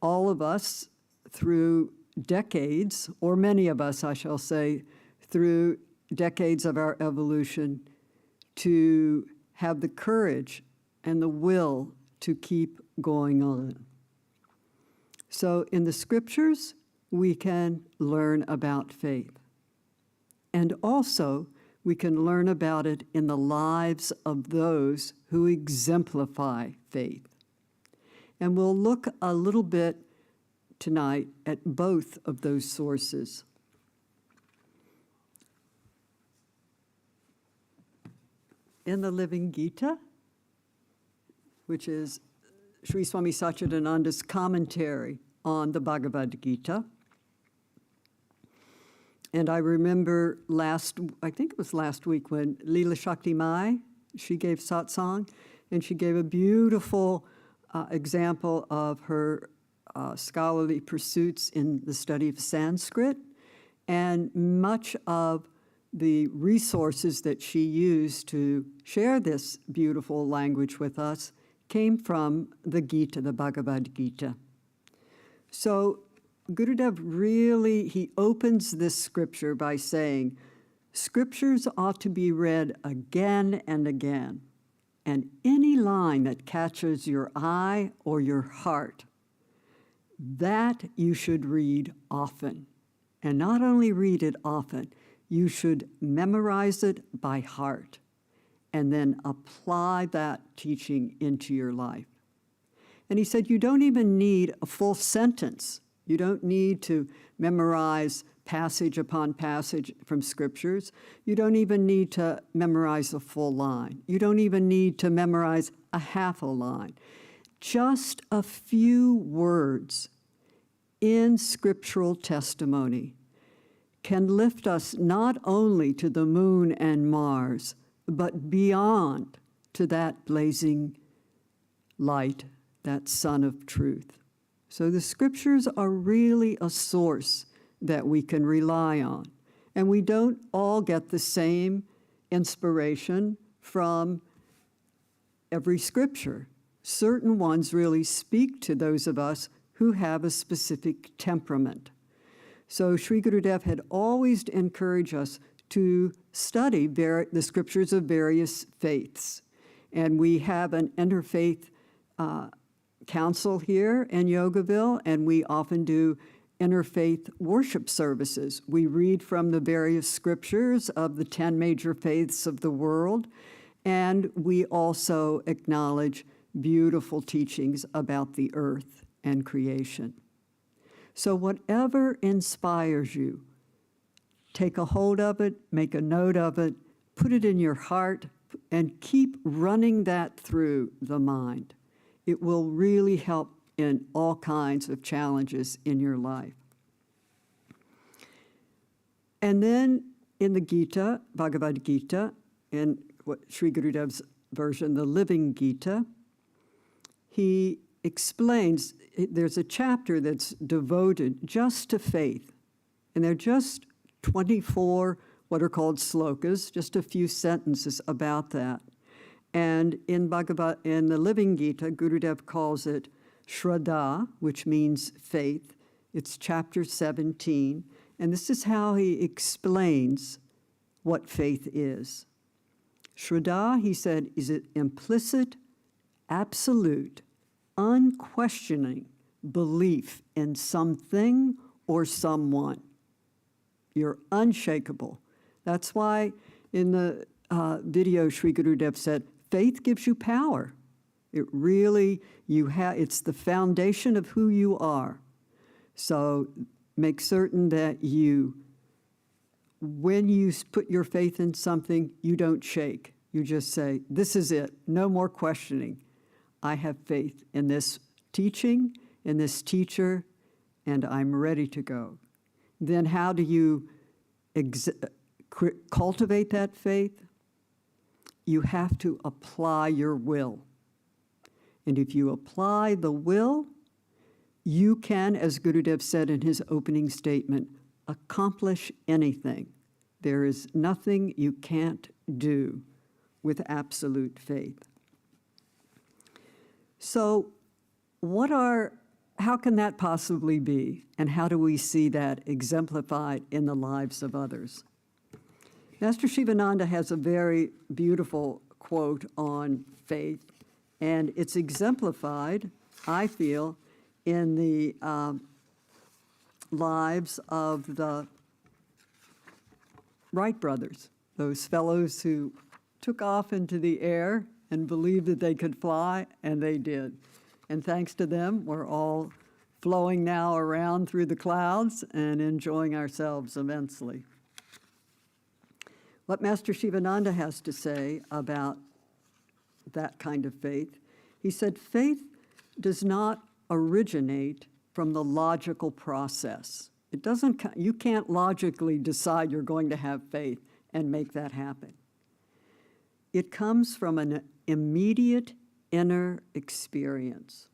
all of us through decades, or many of us, I shall say, through decades of our evolution, to have the courage and the will to keep going on. So in the scriptures, we can learn about faith. And also, we can learn about it in the lives of those who exemplify faith. And we'll look a little bit tonight at both of those sources. In the Living Gita, which is Sri Swami Satchidananda's commentary on the Bhagavad Gita. And I remember I think it was last week when Leela Shakti Mai, she gave satsang, and she gave a beautiful example of her scholarly pursuits in the study of Sanskrit, and much of the resources that she used to share this beautiful language with us came from the Gita, the Bhagavad Gita. So Gurudev really, he opens this scripture by saying, scriptures ought to be read again and again, and any line that catches your eye or your heart, that you should read often. And not only read it often, you should memorize it by heart and then apply that teaching into your life. And he said, you don't even need a full sentence. You don't need to memorize passage upon passage from scriptures. You don't even need to memorize a full line. You don't even need to memorize a half a line. Just a few words in scriptural testimony can lift us not only to the moon and Mars, but beyond to that blazing light, that sun of truth. So the scriptures are really a source that we can rely on. And we don't all get the same inspiration from every scripture. Certain ones really speak to those of us who have a specific temperament. So Sri Gurudev had always encouraged us to study the scriptures of various faiths. And we have an interfaith council here in Yogaville, and we often do interfaith worship services. We read from the various scriptures of the 10 major faiths of the world, and we also acknowledge beautiful teachings about the earth and creation. So whatever inspires you, take a hold of it, make a note of it, put it in your heart, and keep running that through the mind. It will really help in all kinds of challenges in your life. And then in the Gita, Bhagavad Gita, in what Sri Gurudev's version, the Living Gita, he explains, there's a chapter that's devoted just to faith. And they're just 24 what are called slokas, just a few sentences about that. And in the Living Gita, Gurudev calls it Shraddha, which means faith. It's chapter 17. And this is how he explains what faith is. Shraddha, he said, is an implicit, absolute, unquestioning belief in something or someone. You're unshakable. That's why in the video, Sri Gurudev said, faith gives you power. It really, it's the foundation of who you are. So make certain that when you put your faith in something, you don't shake. You just say, this is it, no more questioning. I have faith in this teaching, in this teacher, and I'm ready to go. Then how do you cultivate that faith? You have to apply your will. And if you apply the will, you can, as Gurudev said in his opening statement, accomplish anything. There is nothing you can't do with absolute faith. So how can that possibly be? And how do we see that exemplified in the lives of others? Master Shivananda has a very beautiful quote on faith, and it's exemplified, I feel, in the lives of the Wright brothers, those fellows who took off into the air and believed that they could fly, and they did. And thanks to them, we're all flowing now around through the clouds and enjoying ourselves immensely. What Master Shivananda has to say about that kind of faith, he said, faith does not originate from the logical process. It doesn't, you can't logically decide you're going to have faith and make that happen. It comes from an immediate inner experience.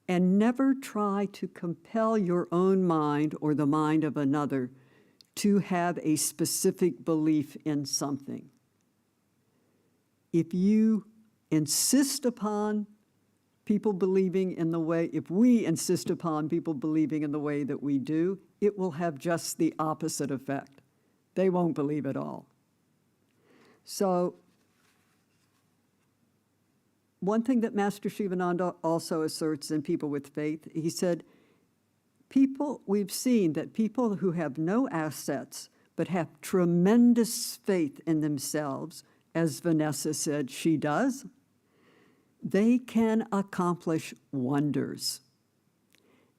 And never try to compel your own mind or the mind of another to have a specific belief in something. If you insist upon people believing in the way, if we insist upon people believing in the way that we do, it will have just the opposite effect. They won't believe at all. So one thing that Master Shivananda also asserts in people with faith, he said, we've seen that people who have no assets but have tremendous faith in themselves, as Vanessa said she does, they can accomplish wonders.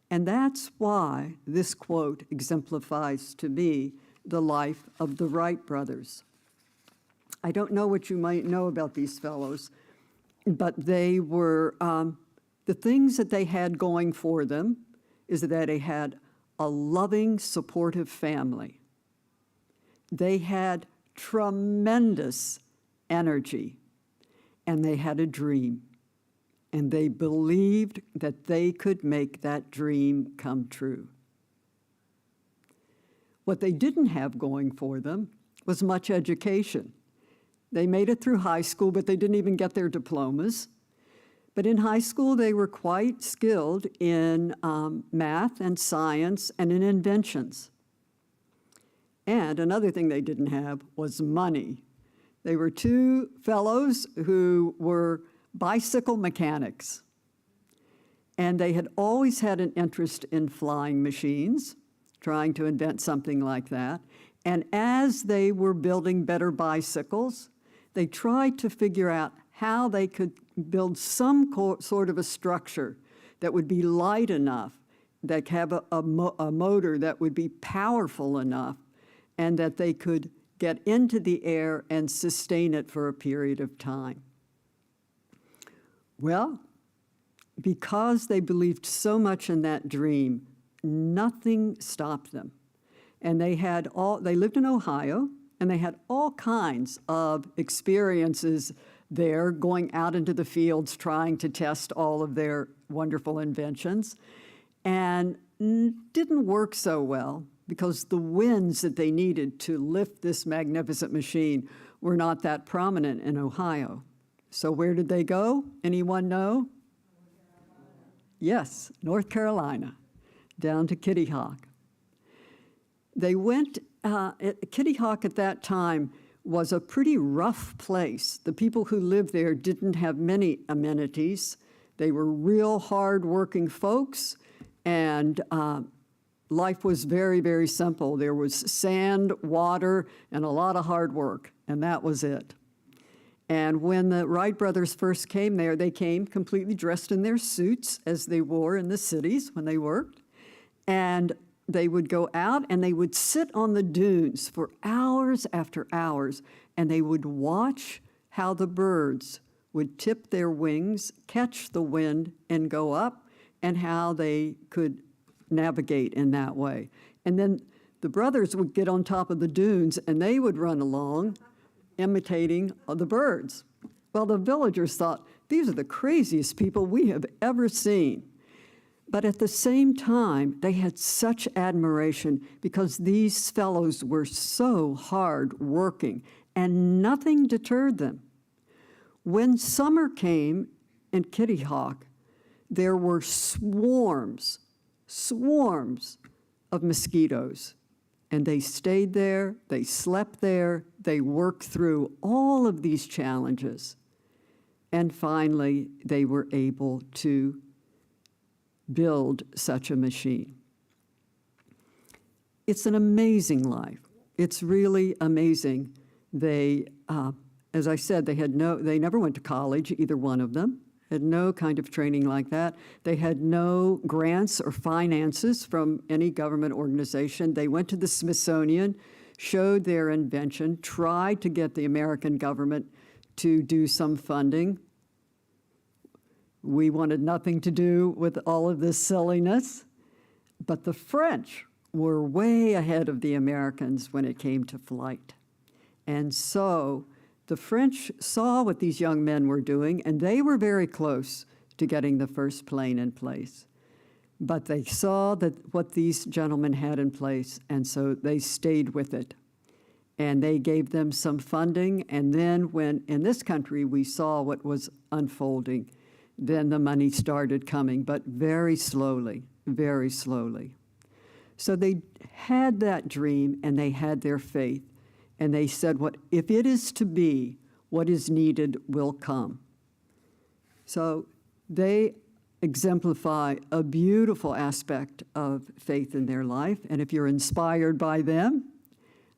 And that's why this quote exemplifies to me the life of the Wright brothers. I don't know what you might know about these fellows, but they were, the things that they had going for them is that they had a loving, supportive family. They had tremendous energy, and they had a dream. And they believed that they could make that dream come true. What they didn't have going for them was much education. They made it through high school, but they didn't even get their diplomas. But in high school, they were quite skilled in math and science and in inventions. And another thing they didn't have was money. They were two fellows who were bicycle mechanics. And they had always had an interest in flying machines, trying to invent something like that. And as they were building better bicycles, they tried to figure out how they could build some sort of a structure that would be light enough, that have a motor that would be powerful enough, and that they could get into the air and sustain it for a period of time. Well, because they believed so much in that dream, nothing stopped them. And they lived in Ohio, and they had all kinds of experiences there, going out into the fields, trying to test all of their wonderful inventions, and didn't work so well because the winds that they needed to lift this magnificent machine were not that prominent in Ohio. So where did they go? Anyone know? Yes, North Carolina, down to Kitty Hawk. They went, Kitty Hawk at that time was a pretty rough place. The people who lived there didn't have many amenities. They were real hard-working folks, and life was very, very simple. There was sand, water, and a lot of hard work, and that was it. And when the Wright brothers first came there, they came completely dressed in their suits, as they wore in the cities when they worked. And they would go out and they would sit on the dunes for hours after hours, and they would watch how the birds would tip their wings, catch the wind, and go up, and how they could navigate in that way. And then the brothers would get on top of the dunes, and they would run along, imitating the birds. Well, the villagers thought, these are the craziest people we have ever seen. But at the same time, they had such admiration because these fellows were so hard working, and nothing deterred them. When summer came in Kitty Hawk, there were swarms of mosquitoes. And they stayed there, they slept there, they worked through all of these challenges. And finally, they were able to build such a machine. It's an amazing life. It's really amazing. They, as I said, they never went to college, either one of them. Had no kind of training like that. They had no grants or finances from any government organization. They went to the Smithsonian, showed their invention, tried to get the American government to do some funding. We wanted nothing to do with all of this silliness. But the French were way ahead of the Americans when it came to flight. And so the French saw what these young men were doing, and they were very close to getting the first plane in place. But they saw that what these gentlemen had in place, and so they stayed with it. And they gave them some funding, and then when in this country we saw what was unfolding, then the money started coming, but very slowly, very slowly. So they had that dream and they had their faith, and they said, if it is to be, what is needed will come. So they exemplify a beautiful aspect of faith in their life, and if you're inspired by them,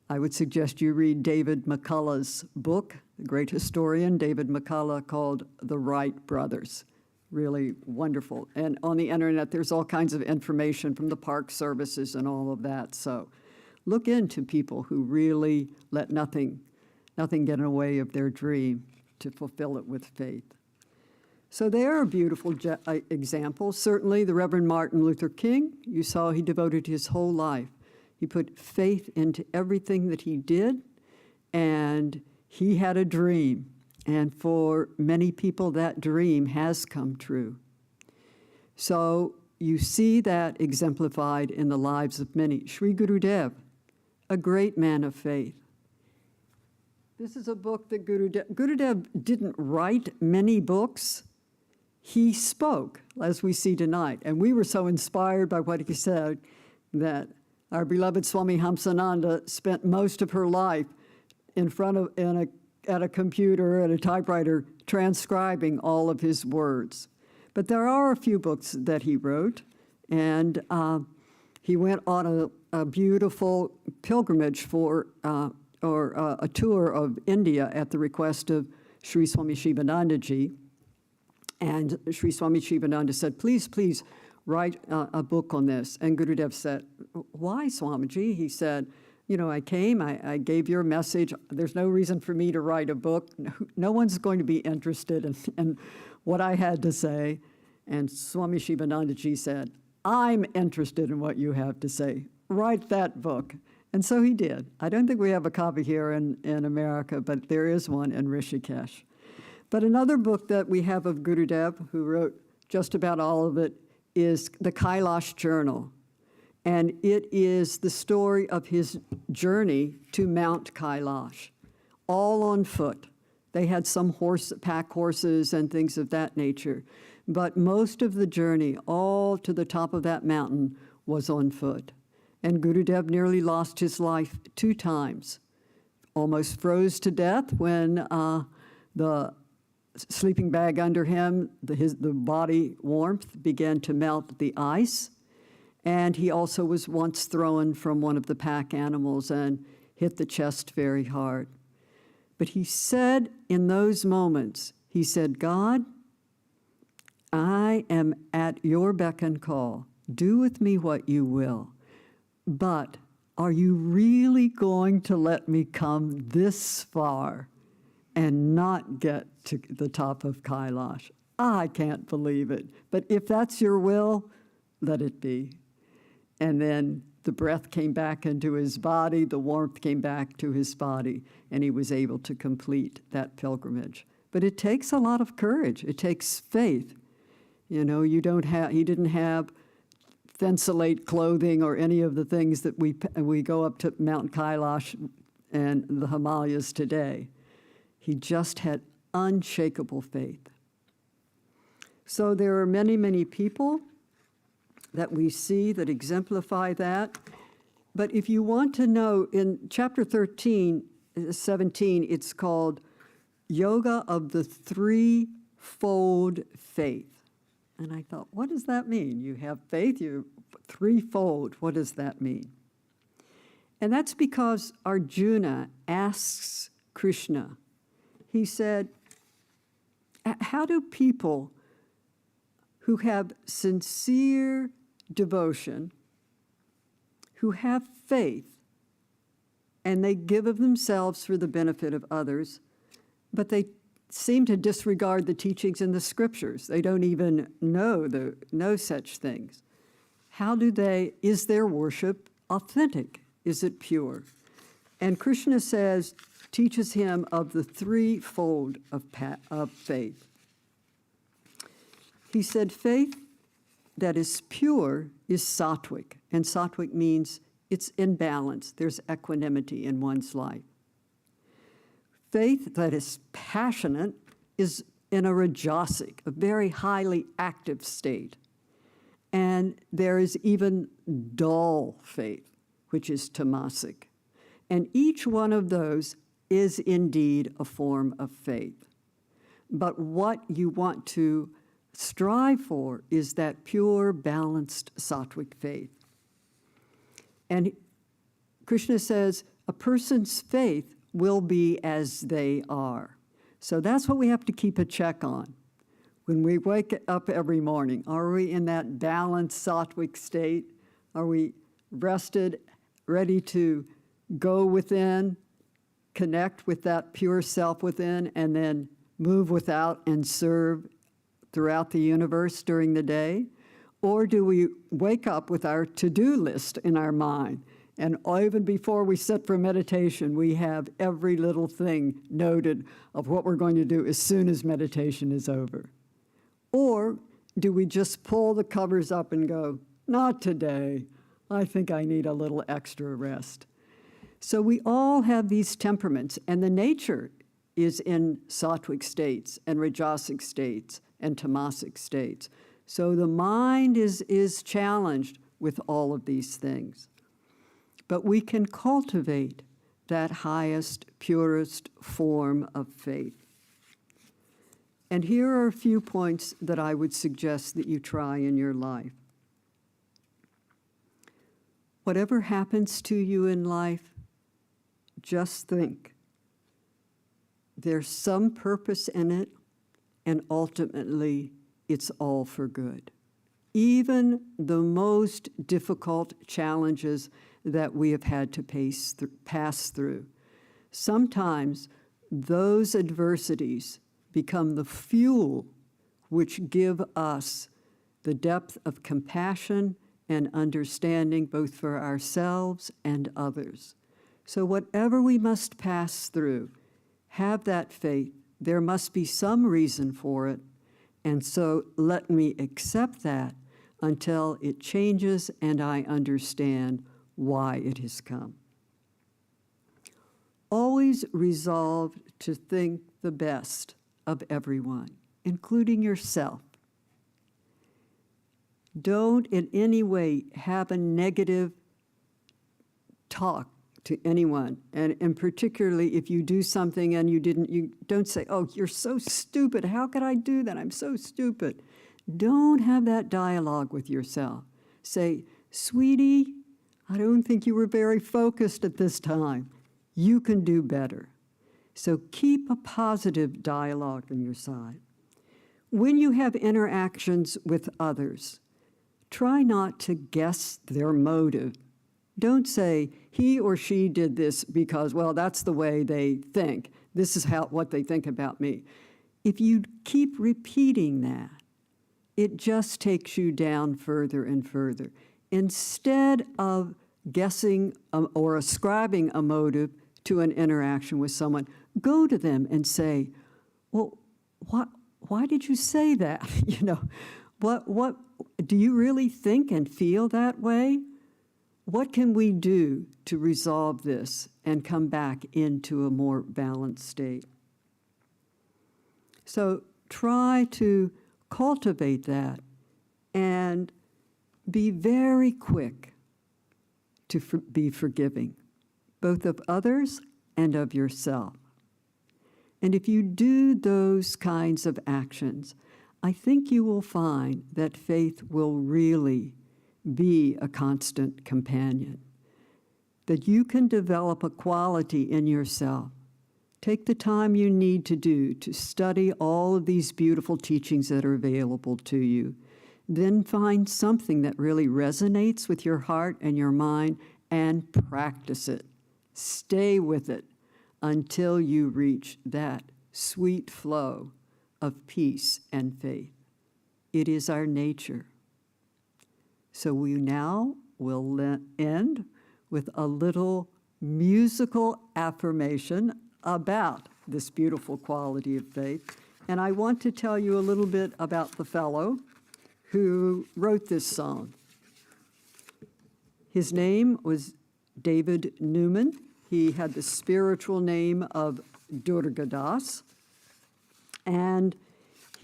I would suggest you read David McCullough's book, the great historian David McCullough, called The Wright Brothers. Really wonderful. And on the internet, there's all kinds of information from the park services and all of that. So look into people who really let nothing get in the way of their dream to fulfill it with faith. So they are a beautiful example. Certainly the Reverend Martin Luther King, you saw he devoted his whole life. He put faith into everything that he did, and he had a dream. And for many people, that dream has come true. So you see that exemplified in the lives of many. Sri Gurudev, a great man of faith. This is a book that Gurudev didn't write many books. He spoke, as we see tonight. And we were so inspired by what he said that our beloved Swami Hamsananda spent most of her life at a computer, at a typewriter, transcribing all of his words. But there are a few books that he wrote, and he went on a beautiful pilgrimage or a tour of India at the request of Sri Swami Shivanandaji. And Sri Swami Shivananda said, please write a book on this. And Gurudev said, why, Swamiji? He said, I came, I gave your message. There's no reason for me to write a book. No one's going to be interested in what I had to say. And Swami Shivanandaji said, I'm interested in what you have to say. Write that book. And so he did. I don't think we have a copy here in America, but there is one in Rishikesh. But another book that we have of Gurudev, who wrote just about all of it, is the Kailash Journal. And it is the story of his journey to Mount Kailash, all on foot. They had some pack horses and things of that nature. But most of the journey, all to the top of that mountain, was on foot. And Gurudev nearly lost his life 2 times. Almost froze to death when the sleeping bag under him, the body warmth began to melt the ice. And he also was once thrown from one of the pack animals and hit the chest very hard. But he said in those moments, he said, God, I am at your beck and call. Do with me what you will. But are you really going to let me come this far and not get to the top of Kailash? I can't believe it. But if that's your will, let it be. And then the breath came back into his body, the warmth came back to his body, and he was able to complete that pilgrimage. But it takes a lot of courage. It takes faith. He didn't have thensolate clothing or any of the things that we go up to Mount Kailash and the Himalayas today. He just had unshakable faith. So there are many, many people that we see that exemplify that. But if you want to know, in chapter 17, it's called Yoga of the Threefold Faith. And I thought, what does that mean? You have faith, you're threefold. What does that mean? And that's because Arjuna asks Krishna, he said, how do people who have sincere devotion, who have faith, and they give of themselves for the benefit of others, but they seem to disregard the teachings in the scriptures. They don't even know such things. Is their worship authentic? Is it pure? And Krishna teaches him of the threefold of faith. He said, faith that is pure is sattvic, and sattvic means it's in balance. There's equanimity in one's life. Faith that is passionate is in a rajasic, a very highly active state. And there is even dull faith, which is tamasic. And each one of those is indeed a form of faith. But what you want to strive for is that pure, balanced sattvic faith. And Krishna says a person's faith will be as they are. So that's what we have to keep a check on. When we wake up every morning, are we in that balanced sattvic state? Are we rested, ready to go within, connect with that pure self within, and then move without and serve throughout the universe during the day? Or do we wake up with our to-do list in our mind? And even before we sit for meditation, we have every little thing noted of what we're going to do as soon as meditation is over. Or do we just pull the covers up and go, not today, I think I need a little extra rest. So we all have these temperaments, and the nature is in sattvic states and rajasic states and tamasic states. So the mind is challenged with all of these things. But we can cultivate that highest, purest form of faith. And here are a few points that I would suggest that you try in your life. Whatever happens to you in life, just think there's some purpose in it, and ultimately it's all for good. Even the most difficult challenges that we have had to pass through, sometimes those adversities become the fuel which give us the depth of compassion and understanding both for ourselves and others. So whatever we must pass through, have that faith. There must be some reason for it, and so let me accept that until it changes and I understand why it has come. Always resolve to think the best of everyone, including yourself. Don't in any way have a negative talk to anyone, and particularly if you do something and you don't say, oh, you're so stupid, how could I do that? I'm so stupid. Don't have that dialogue with yourself. Say, sweetie, I don't think you were very focused at this time. You can do better. So keep a positive dialogue on your side. When you have interactions with others, try not to guess their motive. Don't say, he or she did this because, well, that's the way they think. This is what they think about me. If you keep repeating that, it just takes you down further and further. Instead of guessing or ascribing a motive to an interaction with someone, go to them and say, well, why did you say that? What do you really think and feel that way? What can we do to resolve this and come back into a more balanced state? So try to cultivate that and be very quick to be forgiving, both of others and of yourself. And if you do those kinds of actions, I think you will find that faith will really be a constant companion, that you can develop a quality in yourself. Take the time you need to study all of these beautiful teachings that are available to you. Then find something that really resonates with your heart and your mind and practice it. Stay with it until you reach that sweet flow of peace and faith. It is our nature. So we now will end with a little musical affirmation about this beautiful quality of faith. And I want to tell you a little bit about the fellow who wrote this song. His name was David Newman. He had the spiritual name of Durgadas. And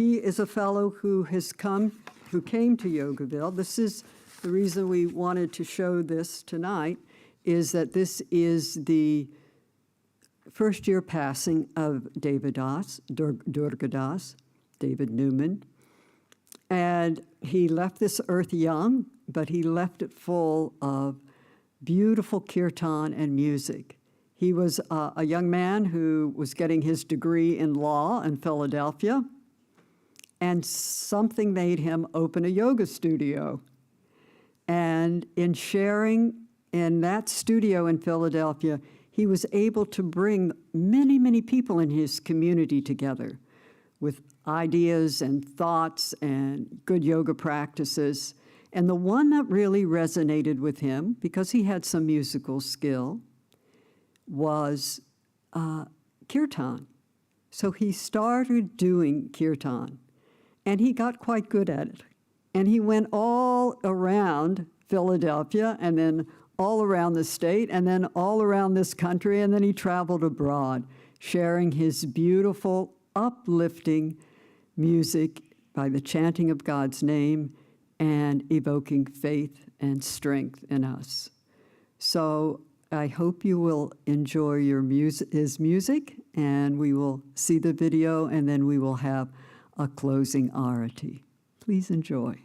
he is a fellow who came to Yogaville. This is the reason we wanted to show this tonight, is that this is the first year passing of Durgadas, David Newman. And he left this earth young, but he left it full of beautiful kirtan and music. He was a young man who was getting his degree in law in Philadelphia, and something made him open a yoga studio. And in sharing in that studio in Philadelphia, he was able to bring many, many people in his community together with ideas and thoughts and good yoga practices. And the one that really resonated with him, because he had some musical skill, was kirtan. So he started doing kirtan, and he got quite good at it. And he went all around Philadelphia, and then all around the state, and then all around this country, and then he traveled abroad, sharing his beautiful, uplifting music by the chanting of God's name and evoking faith and strength in us. So I hope you will enjoy his music, and we will see the video, and then we will have a closing Arati. Please enjoy.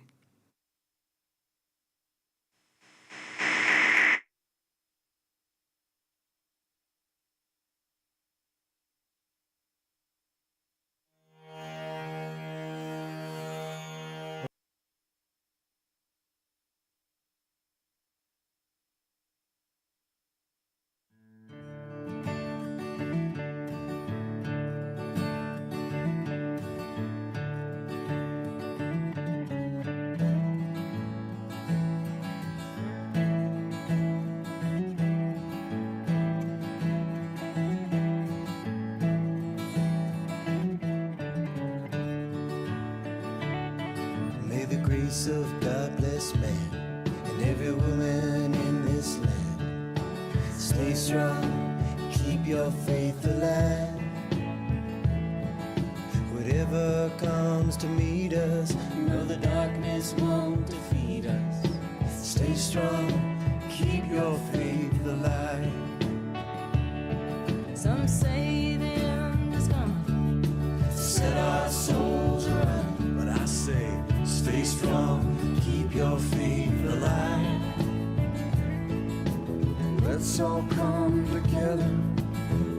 Of God bless man and every woman in this land. Stay strong, keep your faith alive. Whatever comes to meet us, know the darkness won't defeat us. Stay strong, keep your faith alive. Some say the end is coming, Set our souls right, but I say, stay strong, keep your faith alive. Let's all come together,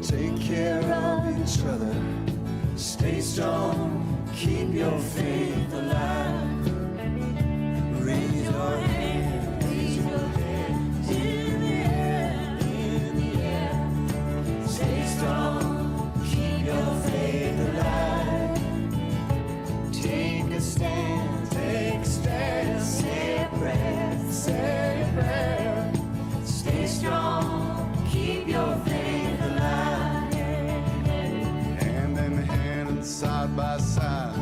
take care of each other. Stay strong, keep your faith alive. Raise your hand, raise your hands in the air, in the air. Stay strong, keep your faith alive. Take a stand, take a stand, say a prayer, say a prayer. Stay strong, keep your faith alive. Hand in hand and side by side,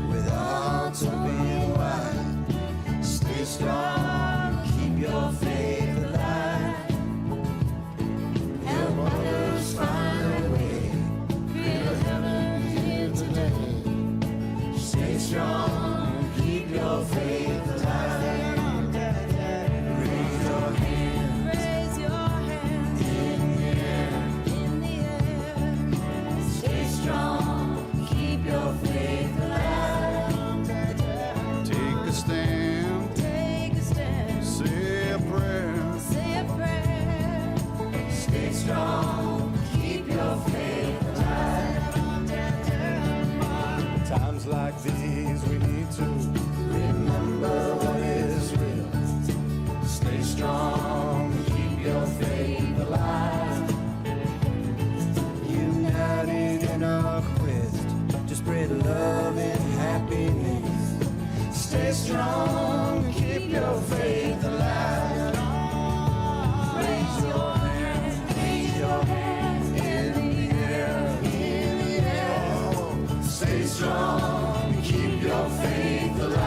with hearts open wide. Stay strong, keep your faith alive. Help others find a way, build heaven here today. Stay strong, keep your faith alive. Raise your hand, raise your hand in the air, in the air. stay strong, keep your faith alive. Take a stand, Take a stand, say a prayer. say a prayer. Stay strong, keep your faith alive. Times like these we need to Remember what is real. Stay strong, keep your faith alive. United in our quest to spread love and happiness. Stay strong, keep your faith alive. Raise your hand in the air, in the air. Stay strong, keep your faith alive.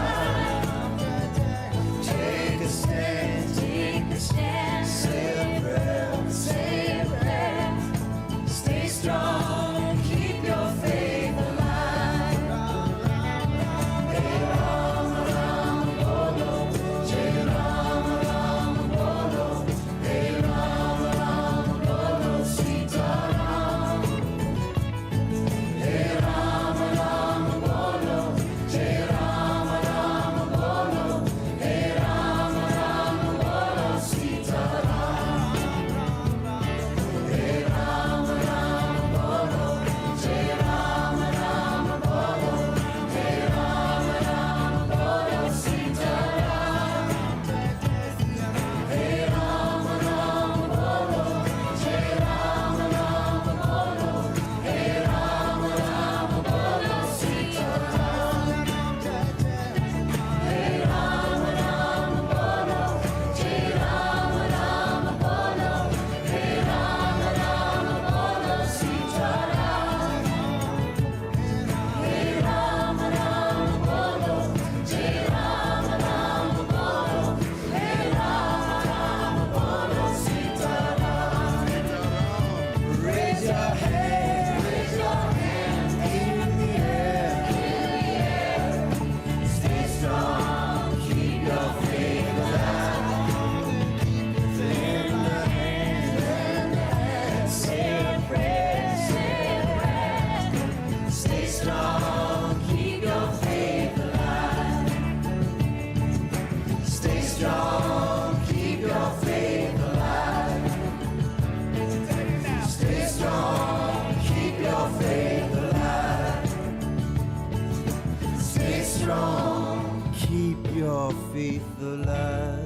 strong, keep your faith alive.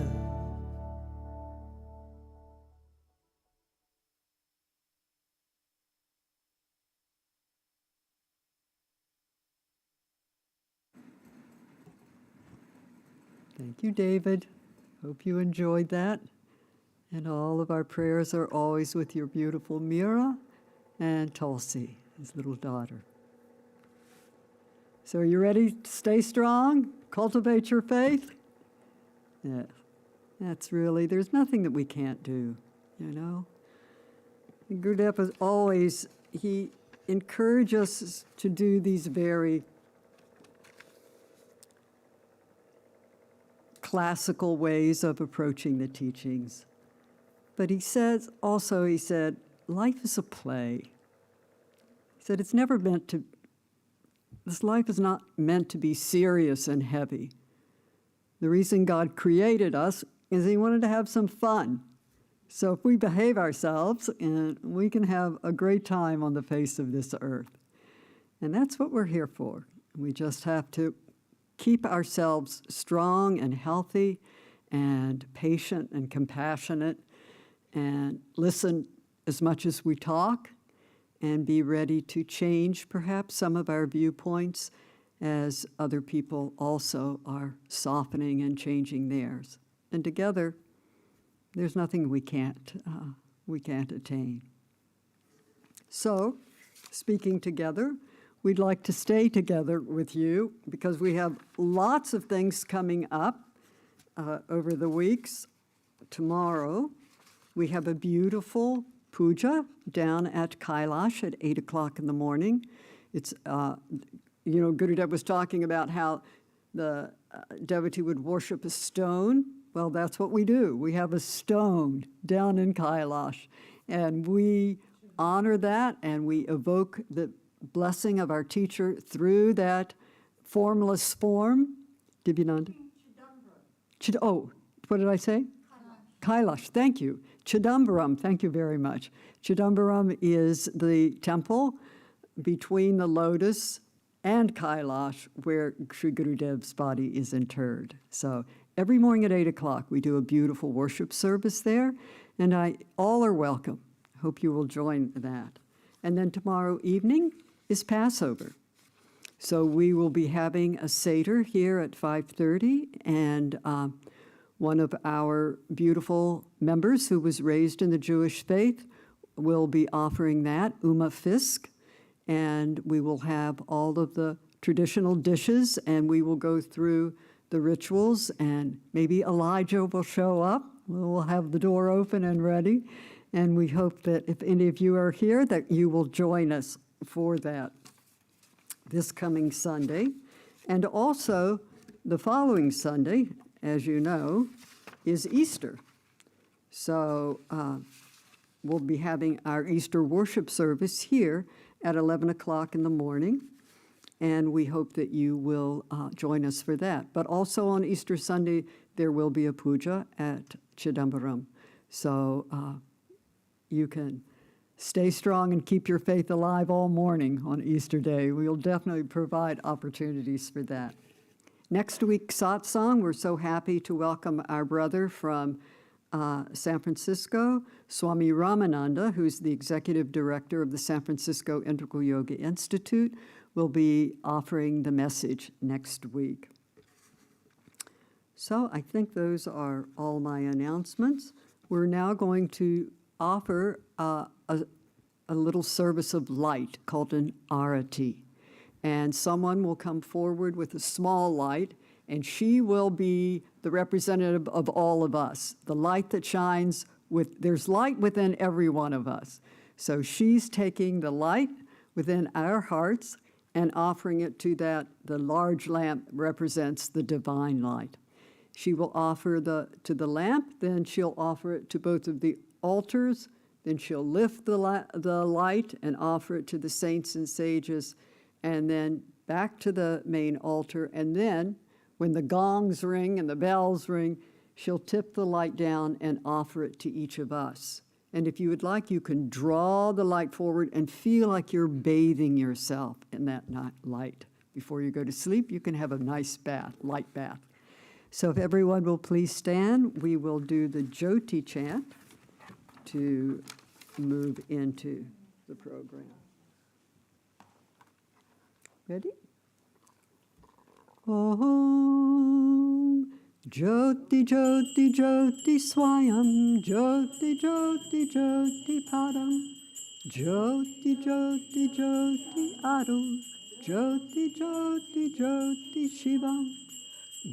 Thank you, David. Hope you enjoyed that. And all of our prayers are always with your beautiful Mira and Tulsi, his little daughter. So are you ready to stay strong? Cultivate your faith? Yeah, that's really, there's nothing that we can't do, you know? And Gurudev is always, he encourages us to do these very classical ways of approaching the teachings. But he says, also he said, life is a play. He said, it's never meant to, this life is not meant to be serious and heavy. The reason God created us is he wanted to have some fun. So if we behave ourselves, and we can have a great time on the face of this earth. And that's what we're here for. We just have to keep ourselves strong and healthy and patient and compassionate and listen as much as we talk and be ready to change perhaps some of our viewpoints as other people also are softening and changing theirs. And together, there's nothing we can't attain. So, speaking together, we'd like to stay together with you because we have lots of things coming up over the weeks. Tomorrow, we have a beautiful puja down at Kailash at 8 o'clock in the morning. It's, Gurudev was talking about how the devotee would worship a stone. Well, that's what we do. We have a stone down in Kailash, and we honor that, and we evoke the blessing of our teacher through that formless form. Divyananda? What did I say? Kailash, thank you. Chidambaram, thank you very much. Chidambaram is the temple between the lotus and Kailash where Sri Gurudev's body is interred. So every morning at 8 o'clock, we do a beautiful worship service there, and all are welcome. Hope you will join that. And then tomorrow evening is Passover. So we will be having a Seder here at 5:30, and one of our beautiful members who was raised in the Jewish faith will be offering that, Uma Fisk, and we will have all of the traditional dishes, and we will go through the rituals, and maybe Elijah will show up. We'll have the door open and ready, and we hope that if any of you are here, that you will join us for that this coming Sunday. And also, the following Sunday, as you know, is Easter. So we'll be having our Easter worship service here at 11 o'clock in the morning, and we hope that you will join us for that. But also on Easter Sunday, there will be a puja at Chidambaram. So you can stay strong and keep your faith alive all morning on Easter Day. We'll definitely provide opportunities for that. Next week, Satsang, we're so happy to welcome our brother from San Francisco, Swami Ramananda, who's the executive director of the San Francisco Integral Yoga Institute, will be offering the message next week. So I think those are all my announcements. We're now going to offer a little service of light called an Arati. And someone will come forward with a small light, and she will be the representative of all of us. The light that shines there's light within every one of us. So she's taking the light within our hearts and offering it to the large lamp represents the divine light. She will offer to the lamp, then she'll offer it to both of the altars, then she'll lift the light and offer it to the saints and sages, and then back to the main altar, and then when the gongs ring and the bells ring, she'll tip the light down and offer it to each of us. And if you would like, you can draw the light forward and feel like you're bathing yourself in that light before you go to sleep, you can have a nice bath, light bath. So if everyone will please stand, we will do the Jyoti chant to move into the program. Ready? Om Jyoti Jyoti Jyoti Swayam Jyoti Jyoti Jyoti Padam Jyoti Jyoti Jyoti Aru Jyoti Jyoti Jyoti Shivam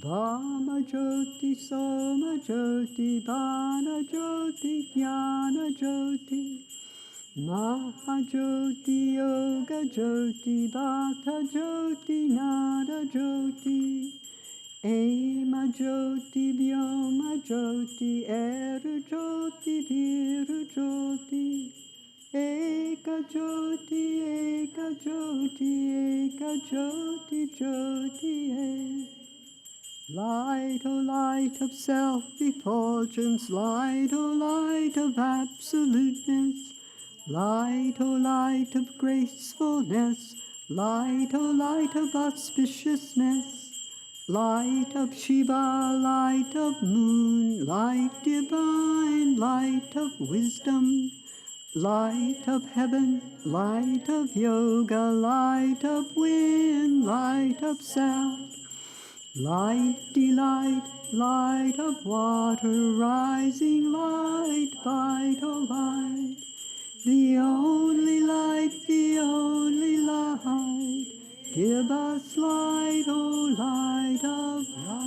Vama Jyoti Soma Jyoti Vana Jyoti Jnana Jyoti Maha Jyoti Yoga Jyoti Bhata Jyoti Nada Jyoti Ema Jyoti Vyoma Jyoti Eru Jyoti Viru Jyoti Eka Jyoti Eka Jyoti Eka Jyoti Jyoti Light, O light of self-effulgence, light, O light of absoluteness, light, O light of gracefulness, light, O light of auspiciousness, light of Shiva, light of moon, light divine, light of wisdom, light of heaven, light of yoga, light of wind, light of sound, light, delight, light of water, rising light, vital light, the only light, give us light, O light of light.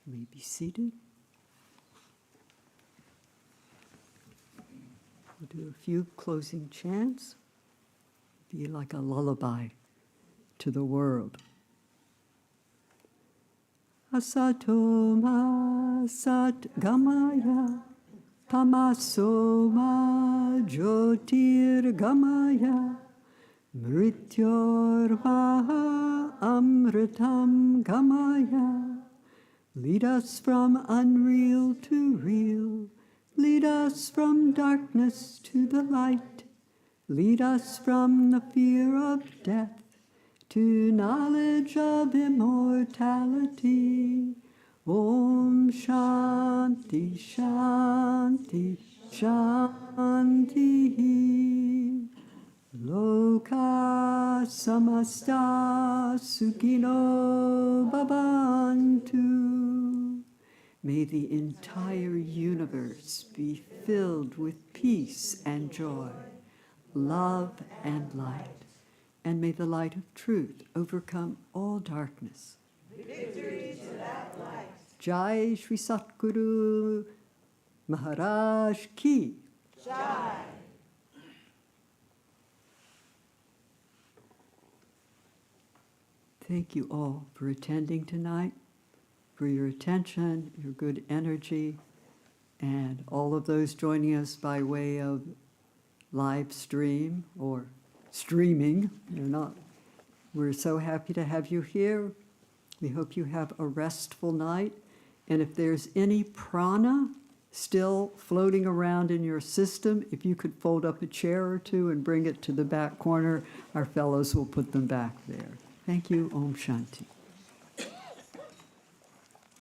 You may be seated. We'll do a few closing chants. Be like a lullaby to the world. Asatoma sat gamaya tamasoma jyotir gamaya mrityorvaha amritam gamaya. Lead us from unreal to real. Lead us from darkness to the light. Lead us from the fear of death to knowledge of immortality. Om Shanti Shanti Shanti. Loka samasta sukhino bhavantu. May the entire universe be filled with peace and joy, love and light, and may the light of truth overcome all darkness. Victory to that light. Jai Shri Satguru Maharaj Ki. Jai. Thank you all for attending tonight, for your attention, your good energy, and all of those joining us by way of live stream or streaming. We're so happy to have you here. We hope you have a restful night. And if there's any prana still floating around in your system, if you could fold up a chair or two and bring it to the back corner, our fellows will put them back there. Thank you. Om Shanti.